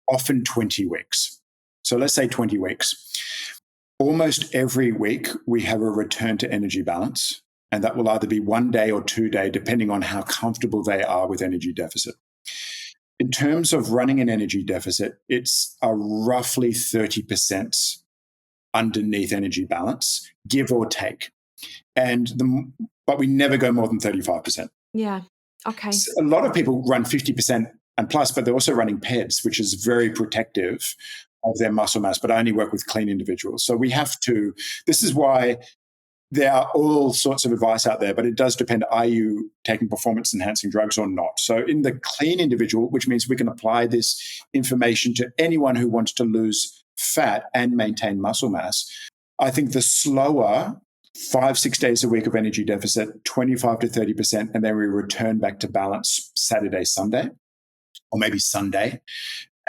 often 20 weeks. So let's say 20 weeks. Almost every week, we have a return to energy balance. And that will either be 1 day or 2 day, depending on how comfortable they are with energy deficit. In terms of running an energy deficit, it's a roughly 30% underneath energy balance, give or take. But we never go more than 35%. Yeah. Okay. So a lot of people run 50% and plus, but they're also running PEDs, which is very protective of their muscle mass, but I only work with clean individuals. So this is why there are all sorts of advice out there, but it does depend, are you taking performance-enhancing drugs or not? So in the clean individual, which means we can apply this information to anyone who wants to lose fat and maintain muscle mass, I think the slower 5-6 days a week of energy deficit, 25 to 30%, and then we return back to balance Saturday, Sunday, or maybe Sunday,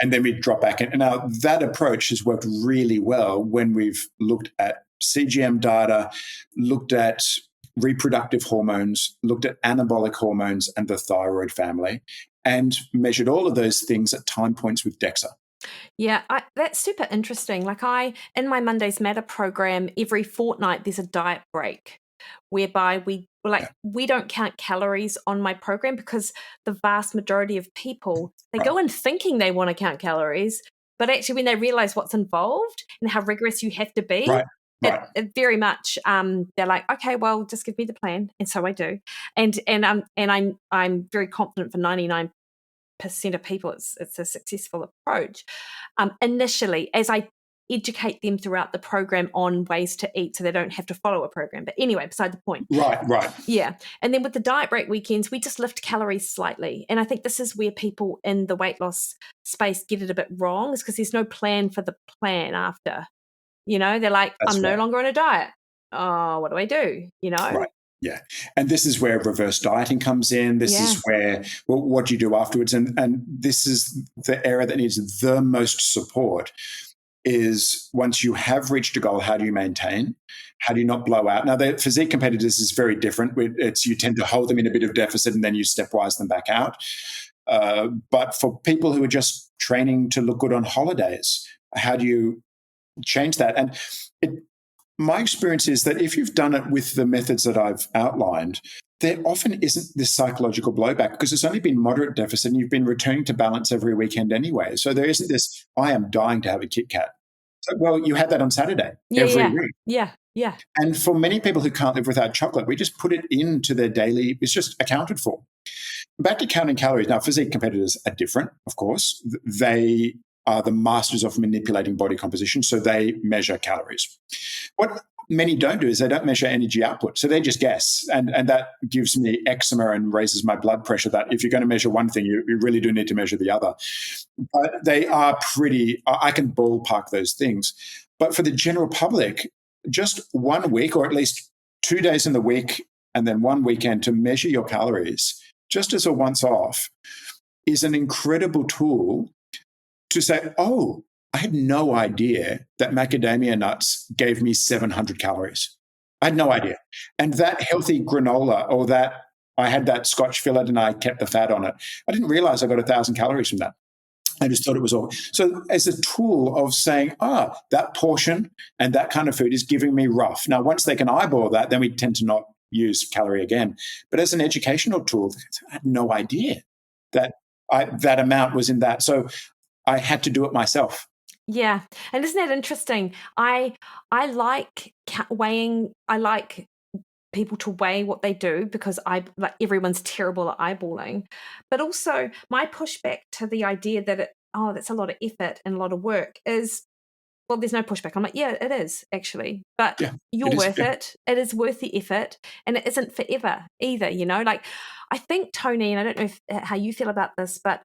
and then we drop back in. And now that approach has worked really well when we've looked at CGM data, looked at reproductive hormones, looked at anabolic hormones and the thyroid family, and measured all of those things at time points with DEXA. Yeah, that's super interesting. Like in my Mondays Matter program, every fortnight there's a diet break whereby we don't count calories on my program, because the vast majority of people, they go in thinking they want to count calories, but actually when they realize what's involved and how rigorous you have to be, it very much they're like, okay, well, just give me the plan, and so I do, and I'm very confident for 99% of people it's a successful approach initially, as I educate them throughout the program on ways to eat so they don't have to follow a program. But anyway, beside the point. Right. Yeah. And then with the diet break weekends, we just lift calories slightly. And I think this is where people in the weight loss space get it a bit wrong, is because there's no plan for the plan after. They're like, I'm no longer on a diet. Oh, what do I do? Right. Yeah. And this is where reverse dieting comes in. This is where, well, what do you do afterwards? And this is the area that needs the most support, is once you have reached a goal, how do you maintain? How do you not blow out? Now, the physique competitors is very different. You tend to hold them in a bit of deficit and then you stepwise them back out. But for people who are just training to look good on holidays, how do you change that? And my experience is that if you've done it with the methods that I've outlined, there often isn't this psychological blowback, because it's only been moderate deficit and you've been returning to balance every weekend anyway. So there isn't this, I am dying to have a Kit Kat. So, well, you had that on Saturday every week. Yeah. And for many people who can't live without chocolate, we just put it into their daily, it's just accounted for. Back to counting calories. Now, physique competitors are different, of course. They are the masters of manipulating body composition, so they measure calories. What many don't do is they don't measure energy output, so they just guess, and that gives me eczema and raises my blood pressure, that if you're going to measure one thing, you really do need to measure the other. But they are I can ballpark those things. But for the general public, just 1 week, or at least 2 days in the week and then one weekend to measure your calories, just as a once off, is an incredible tool to say, oh, I had no idea that macadamia nuts gave me 700 calories. I had no idea. And that healthy granola, or that I had that Scotch fillet and I kept the fat on it, I didn't realize I got 1,000 calories from that. I just thought it was all. So as a tool of saying, that portion and that kind of food is giving me rough. Now, once they can eyeball that, then we tend to not use calorie again. But as an educational tool, I had no idea that that amount was in that. So I had to do it myself. Yeah. And isn't that interesting? I like weighing. I like people to weigh what they do, because everyone's terrible at eyeballing. But also my pushback to the idea that that's a lot of effort and a lot of work is, well, there's no pushback. I'm like, yeah, it is actually, but you're worth it. It is worth the effort, and it isn't forever either. Like, I think, Tony, and I don't know how you feel about this, but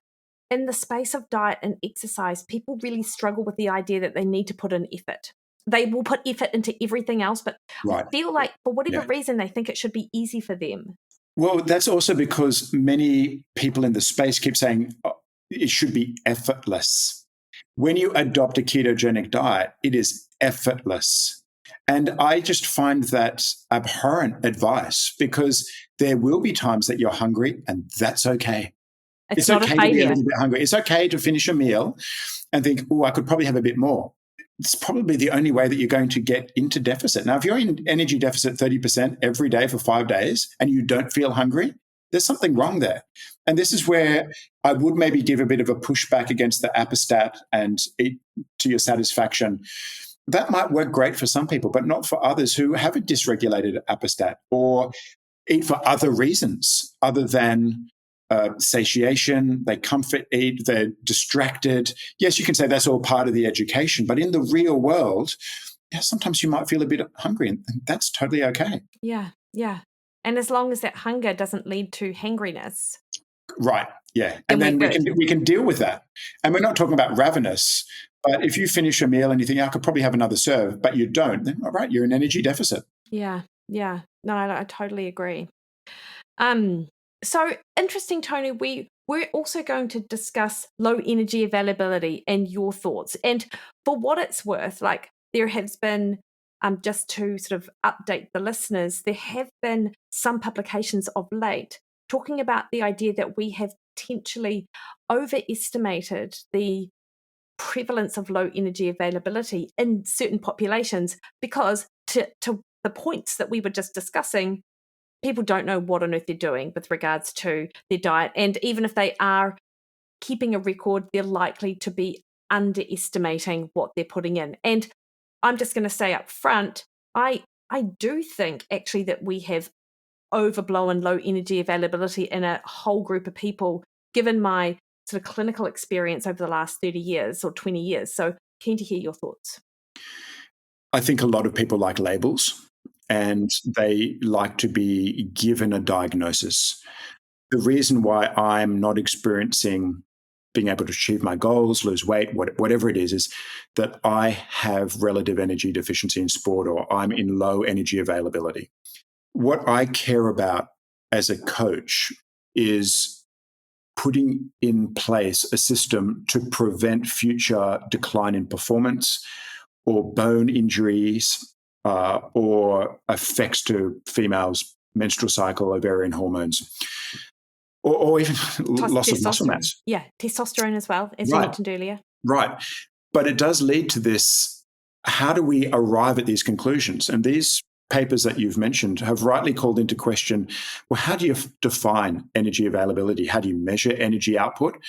in the space of diet and exercise, people really struggle with the idea that they need to put in effort. They will put effort into everything else, but I feel like for whatever reason, they think it should be easy for them. Well, that's also because many people in the space keep saying it should be effortless. When you adopt a ketogenic diet, it is effortless. And I just find that abhorrent advice, because there will be times that you're hungry, and that's okay. It's not okay a failure. to be a little bit hungry. It's okay to finish a meal and think, I could probably have a bit more. It's probably the only way that you're going to get into deficit. Now, if you're in energy deficit 30% every day for 5 days and you don't feel hungry, there's something wrong there. And this is where I would maybe give a bit of a pushback against the apostat and eat to your satisfaction. That might work great for some people, but not for others who have a dysregulated apostat or eat for other reasons other than satiation. They comfort eat, they're distracted. Yes, you can say that's all part of the education, but in the real world, sometimes you might feel a bit hungry, and that's totally okay. Yeah. And as long as that hunger doesn't lead to hangriness. Right, yeah. And then we can deal with that. And we're not talking about ravenous, but if you finish a meal and you think, I could probably have another serve, but you don't, then all right, you're in energy deficit. Yeah. No, I totally agree. So interesting, Tony, we're also going to discuss low energy availability and your thoughts. And for what it's worth, like, there has been just to sort of update the listeners, there have been some publications of late talking about the idea that we have potentially overestimated the prevalence of low energy availability in certain populations, because to the points that we were just discussing, people don't know what on earth they're doing with regards to their diet. And even if they are keeping a record, they're likely to be underestimating what they're putting in. And I'm just going to say up front, I do think actually that we have overblown low energy availability in a whole group of people, given my sort of clinical experience over the last 30 years or 20 years. So keen to hear your thoughts. I think a lot of people like labels and they like to be given a diagnosis. The reason why I'm not experiencing being able to achieve my goals, lose weight, whatever it is that I have relative energy deficiency in sport, or I'm in low energy availability. What I care about as a coach is putting in place a system to prevent future decline in performance or bone injuries or effects to females' menstrual cycle, ovarian hormones, or even loss of muscle mass. Yeah, testosterone as well, as right. you mentioned earlier. Right. But it does lead to this, how do we arrive at these conclusions? And these papers that you've mentioned have rightly called into question, well, how do you define energy availability? How do you measure energy output?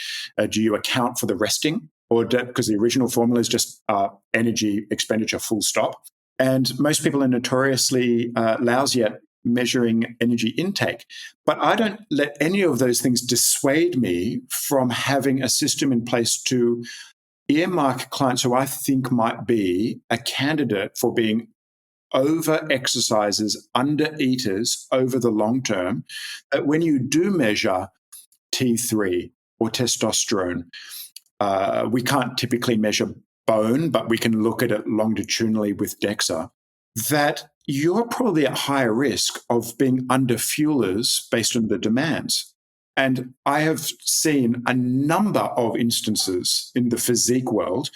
Do you account for the resting? Or because the original formula is just energy expenditure, full stop. And most people are notoriously lousy at measuring energy intake. But I don't let any of those things dissuade me from having a system in place to earmark clients who I think might be a candidate for being over exercisers, under eaters over the long term, that when you do measure T3 or testosterone, we can't typically measure bone, but we can look at it longitudinally with DEXA, that you're probably at higher risk of being under fuelers based on the demands. And I have seen a number of instances in the physique world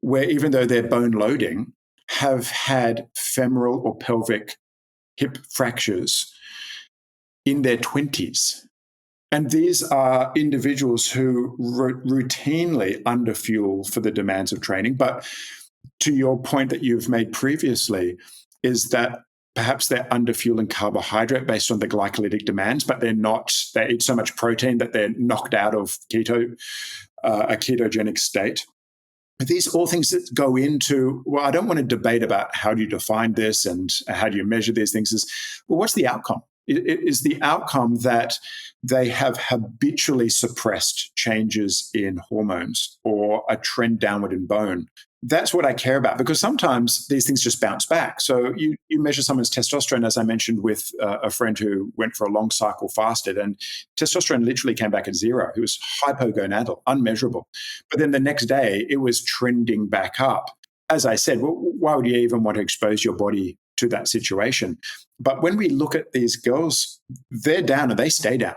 where, even though they're bone loading, have had femoral or pelvic hip fractures in their 20s. And these are individuals who routinely underfuel for the demands of training. But to your point that you've made previously, is that perhaps they're underfueling carbohydrate based on the glycolytic demands, but they eat so much protein that they're knocked out of a ketogenic state. These are all things that go into, well, I don't want to debate about how do you define this and how do you measure these things. Well, what's the outcome? Is the outcome that they have habitually suppressed changes in hormones or a trend downward in bone? That's what I care about, because sometimes these things just bounce back. So you measure someone's testosterone, as I mentioned with a friend who went for a long cycle, fasted, and testosterone literally came back at zero. It was hypogonadal, unmeasurable. But then the next day, it was trending back up. As I said, well, why would you even want to expose your body to that situation? But when we look at these girls, they're down and they stay down.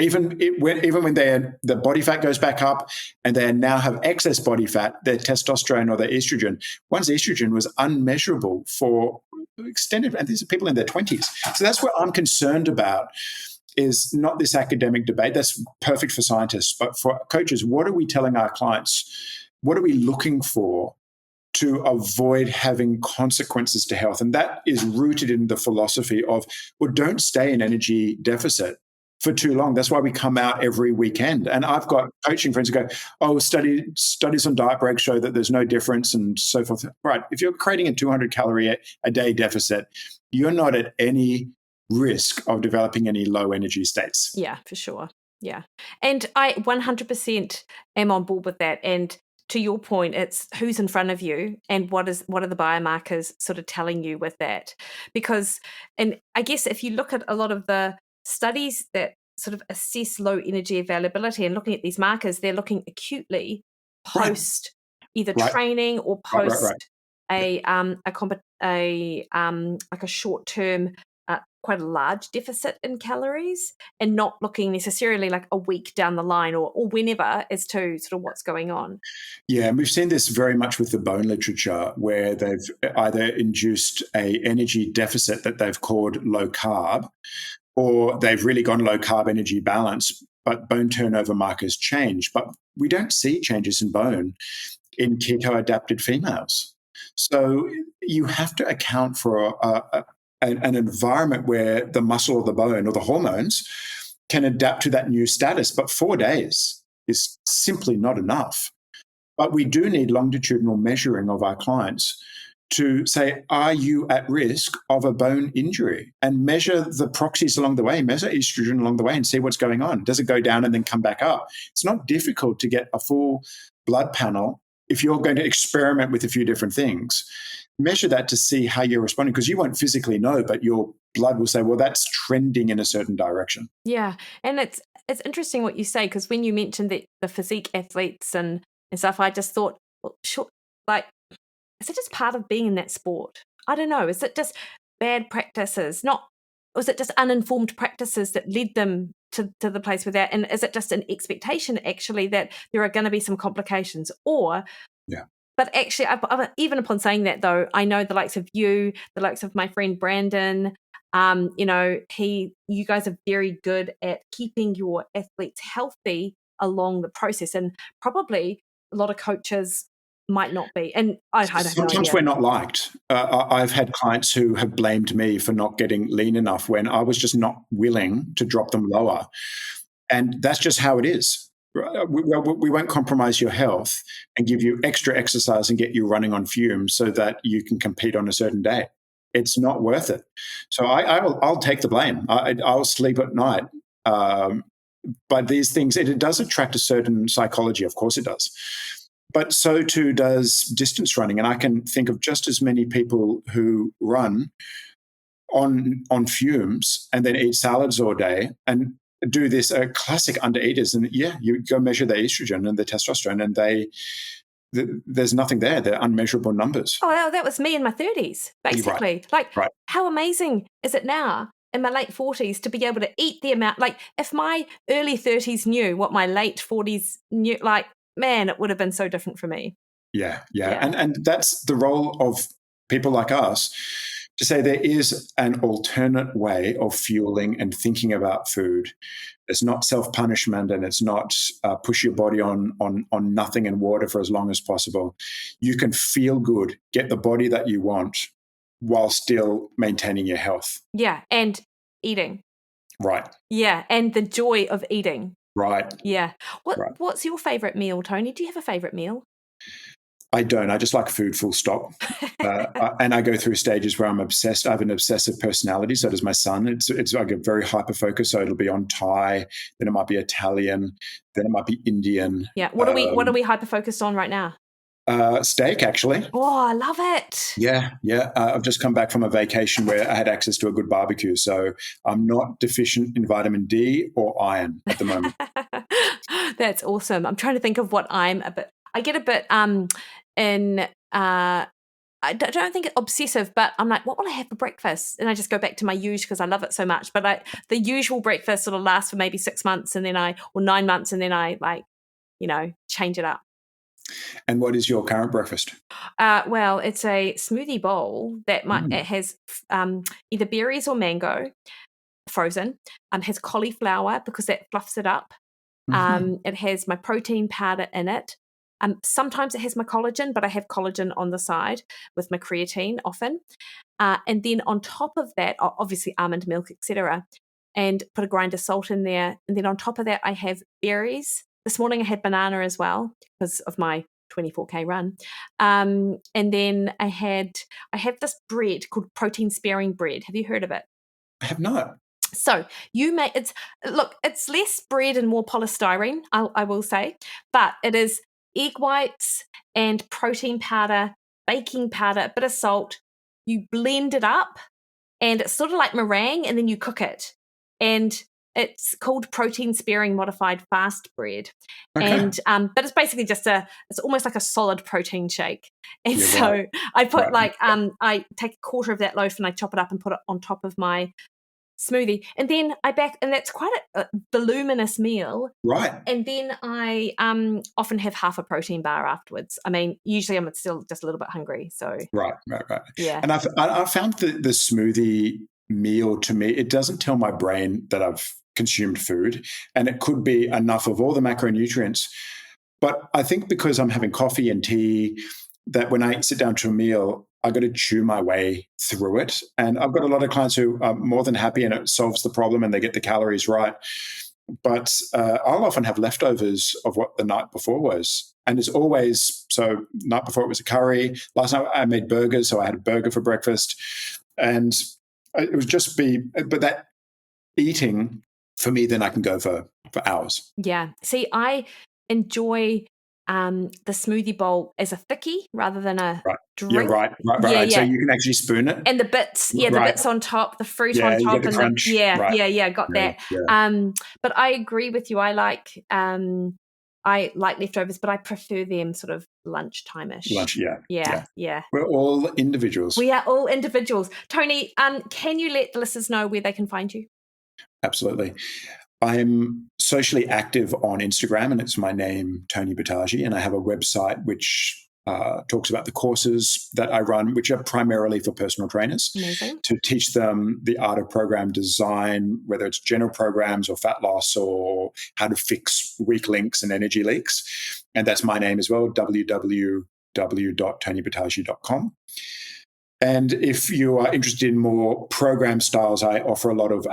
Even when the body fat goes back up and they now have excess body fat, their testosterone or their estrogen, one's estrogen was unmeasurable for extended, and these are people in their 20s. So that's what I'm concerned about, is not this academic debate. That's perfect for scientists, but for coaches, what are we telling our clients? What are we looking for to avoid having consequences to health? And that is rooted in the philosophy of, well, don't stay in energy deficit for too long. That's why we come out every weekend. And I've got coaching friends who go, oh, studies on diet breaks show that there's no difference and so forth. Right. If you're creating a 200 calorie a day deficit, you're not at any risk of developing any low energy states. Yeah, for sure. Yeah. And I 100% am on board with that. And to your point, it's who's in front of you and what are the biomarkers sort of telling you with that? Because, and I guess if you look at a lot of the studies that sort of assess low energy availability and looking at these markers, they're looking acutely post either training or post like a short-term quite a large deficit in calories and not looking necessarily like a week down the line or whenever as to sort of what's going on. Yeah, and we've seen this very much with the bone literature, where they've either induced a energy deficit that they've called low carb, or they've really gone low carb energy balance, but bone turnover markers change. But we don't see changes in bone in keto adapted females. So you have to account for an environment where the muscle or the bone or the hormones can adapt to that new status. But 4 days is simply not enough. But we do need longitudinal measuring of our clients to say, are you at risk of a bone injury? And measure the proxies along the way, measure estrogen along the way and see what's going on. Does it go down and then come back up? It's not difficult to get a full blood panel if you're going to experiment with a few different things. Measure that to see how you're responding, because you won't physically know, but your blood will say, well, that's trending in a certain direction. Yeah. And it's interesting what you say, because when you mentioned that the physique athletes and stuff, I just thought, well, sure, like, is it just part of being in that sport? I don't know. Is it just bad practices? Was it just uninformed practices that led them to the place where they're, and is it just an expectation actually that there are going to be some complications? Or, yeah. But actually, even upon saying that though, I know the likes of you, the likes of my friend Brandon, you guys are very good at keeping your athletes healthy along the process, and probably a lot of coaches might not be. And I don't know. Sometimes we're not liked. I've had clients who have blamed me for not getting lean enough when I was just not willing to drop them lower. And that's just how it is. We won't compromise your health and give you extra exercise and get you running on fumes so that you can compete on a certain day. It's not worth it. So I'll take the blame. I'll sleep at night. But these things, it does attract a certain psychology. Of course it does. But so too does distance running. And I can think of just as many people who run on themes and then eat salads all day and do this, classic undereaters. And yeah, you go measure their estrogen and the testosterone, and there's nothing there. They're unmeasurable numbers. Oh, that was me in my 30s, basically. Right. How amazing is it now in my late 40s to be able to eat the amount? Like, if my early 30s knew what my late 40s knew, like, man, it would have been so different for me. Yeah. And that's the role of people like us, to say there is an alternate way of fueling and thinking about food. It's not self-punishment, and it's not push your body on nothing and water for as long as possible. You can feel good, get the body that you want while still maintaining your health. Yeah, and eating. Right. Yeah, and the joy of eating. Right. Yeah. What's your favourite meal, Tony? Do you have a favourite meal? I don't. I just like food, full stop. And I go through stages where I'm obsessed. I have an obsessive personality. So does my son. It's like a very hyper focus. So it'll be on Thai, then it might be Italian, then it might be Indian. Yeah. What are we hyper focused on right now? Steak, actually. Oh, I love it. Yeah. I've just come back from a vacation where I had access to a good barbecue. So I'm not deficient in vitamin D or iron at the moment. That's awesome. I'm trying to think of what I get a bit I don't think it's obsessive, but I'm like, what will I have for breakfast? And I just go back to my usual because I love it so much. But the usual breakfast sort of lasts for maybe 6 months or 9 months, and then I change it up. And what is your current breakfast? Well, it's a smoothie bowl that it has either berries or mango, frozen. Has cauliflower because that fluffs it up. Mm-hmm. It has my protein powder in it. Sometimes it has my collagen, but I have collagen on the side with my creatine often. And then on top of that, obviously almond milk, etc. And put a grind of salt in there. And then on top of that, I have berries. This morning I had banana as well because of my 24K run. And then I have this bread called protein sparing bread. Have you heard of it? I have not. So it's less bread and more polystyrene, I will say, but it is egg whites and protein powder, baking powder, a bit of salt. You blend it up and it's sort of like meringue, and then you cook it. And it's called protein sparing modified fast bread. Okay. And but it's basically just it's almost like a solid protein shake. And Yeah, so right. I put Right. I take a quarter of that loaf and I chop it up and put it on top of my smoothie. And then and that's quite a voluminous meal. Right. And then I often have half a protein bar afterwards. I mean, usually I'm still just a little bit hungry. So Right. yeah. And I found the smoothie meal, to me, it doesn't tell my brain that I've consumed food, and it could be enough of all the macronutrients. But I think because I'm having coffee and tea, that when I sit down to a meal, I got to chew my way through it. And I've got a lot of clients who are more than happy and it solves the problem and they get the calories right. But I'll often have leftovers of what the night before was. And it's always, so night before it was a curry. Last night I made burgers, so I had a burger for breakfast. And it would just but that eating, for me, then I can go for hours. Yeah. See, I enjoy the smoothie bowl as a thickie rather than a drink. Yeah, right. Yeah. So you can actually spoon it. And the bits, the bits on top, the fruit on top. You get the crunch. Got that. Yeah. But I agree with you. I like leftovers, but I prefer them sort of lunchtime-ish. Lunch, yeah. We're all individuals. We are all individuals. Tony, can you let the listeners know where they can find you? Absolutely. I'm socially active on Instagram, and it's my name, Tony Botaugy, and I have a website which talks about the courses that I run, which are primarily for personal trainers. Amazing. To teach them the art of program design, whether it's general programs or fat loss or how to fix weak links and energy leaks. And that's my name as well, www.tonybotaugy.com. And if you are interested in more program styles, I offer a lot of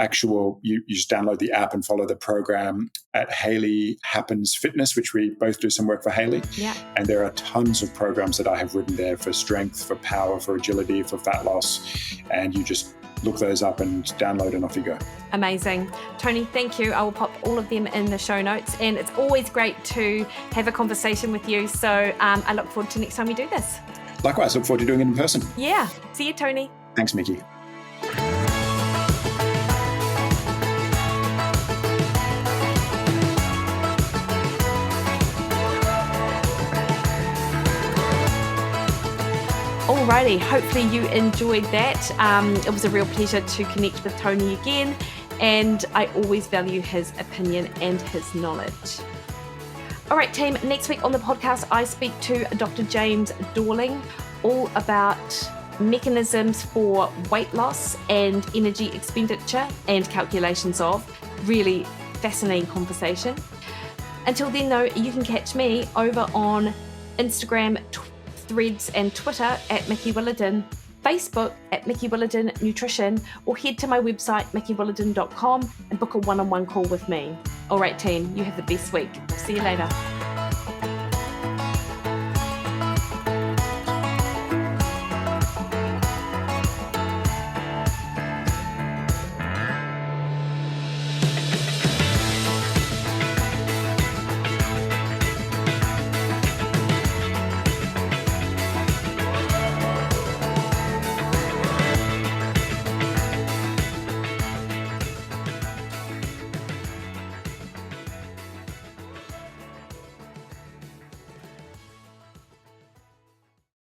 you just download the app and follow the program at Hayley Happens Fitness, which we both do some work for Hayley. Yeah. And there are tons of programs that I have written there for strength, for power, for agility, for fat loss. And you just look those up and download and off you go. Amazing. Tony, thank you. I will pop all of them in the show notes. And it's always great to have a conversation with you. So I look forward to next time we do this. Likewise, look forward to doing it in person. Yeah. See you, Tony. Thanks, Mikki. Alrighty, hopefully you enjoyed that. It was a real pleasure to connect with Tony again, and I always value his opinion and his knowledge. All right, team, next week on the podcast, I speak to Dr. James Dorling, all about mechanisms for weight loss and energy expenditure and calculations of. Really fascinating conversation. Until then, though, you can catch me over on Instagram, Threads and Twitter at Mikki Williden, Facebook at Mikki Williden Nutrition, or head to my website, mikkywilliden.com, and book a one-on-one call with me. All right, team, you have the best week. See you later.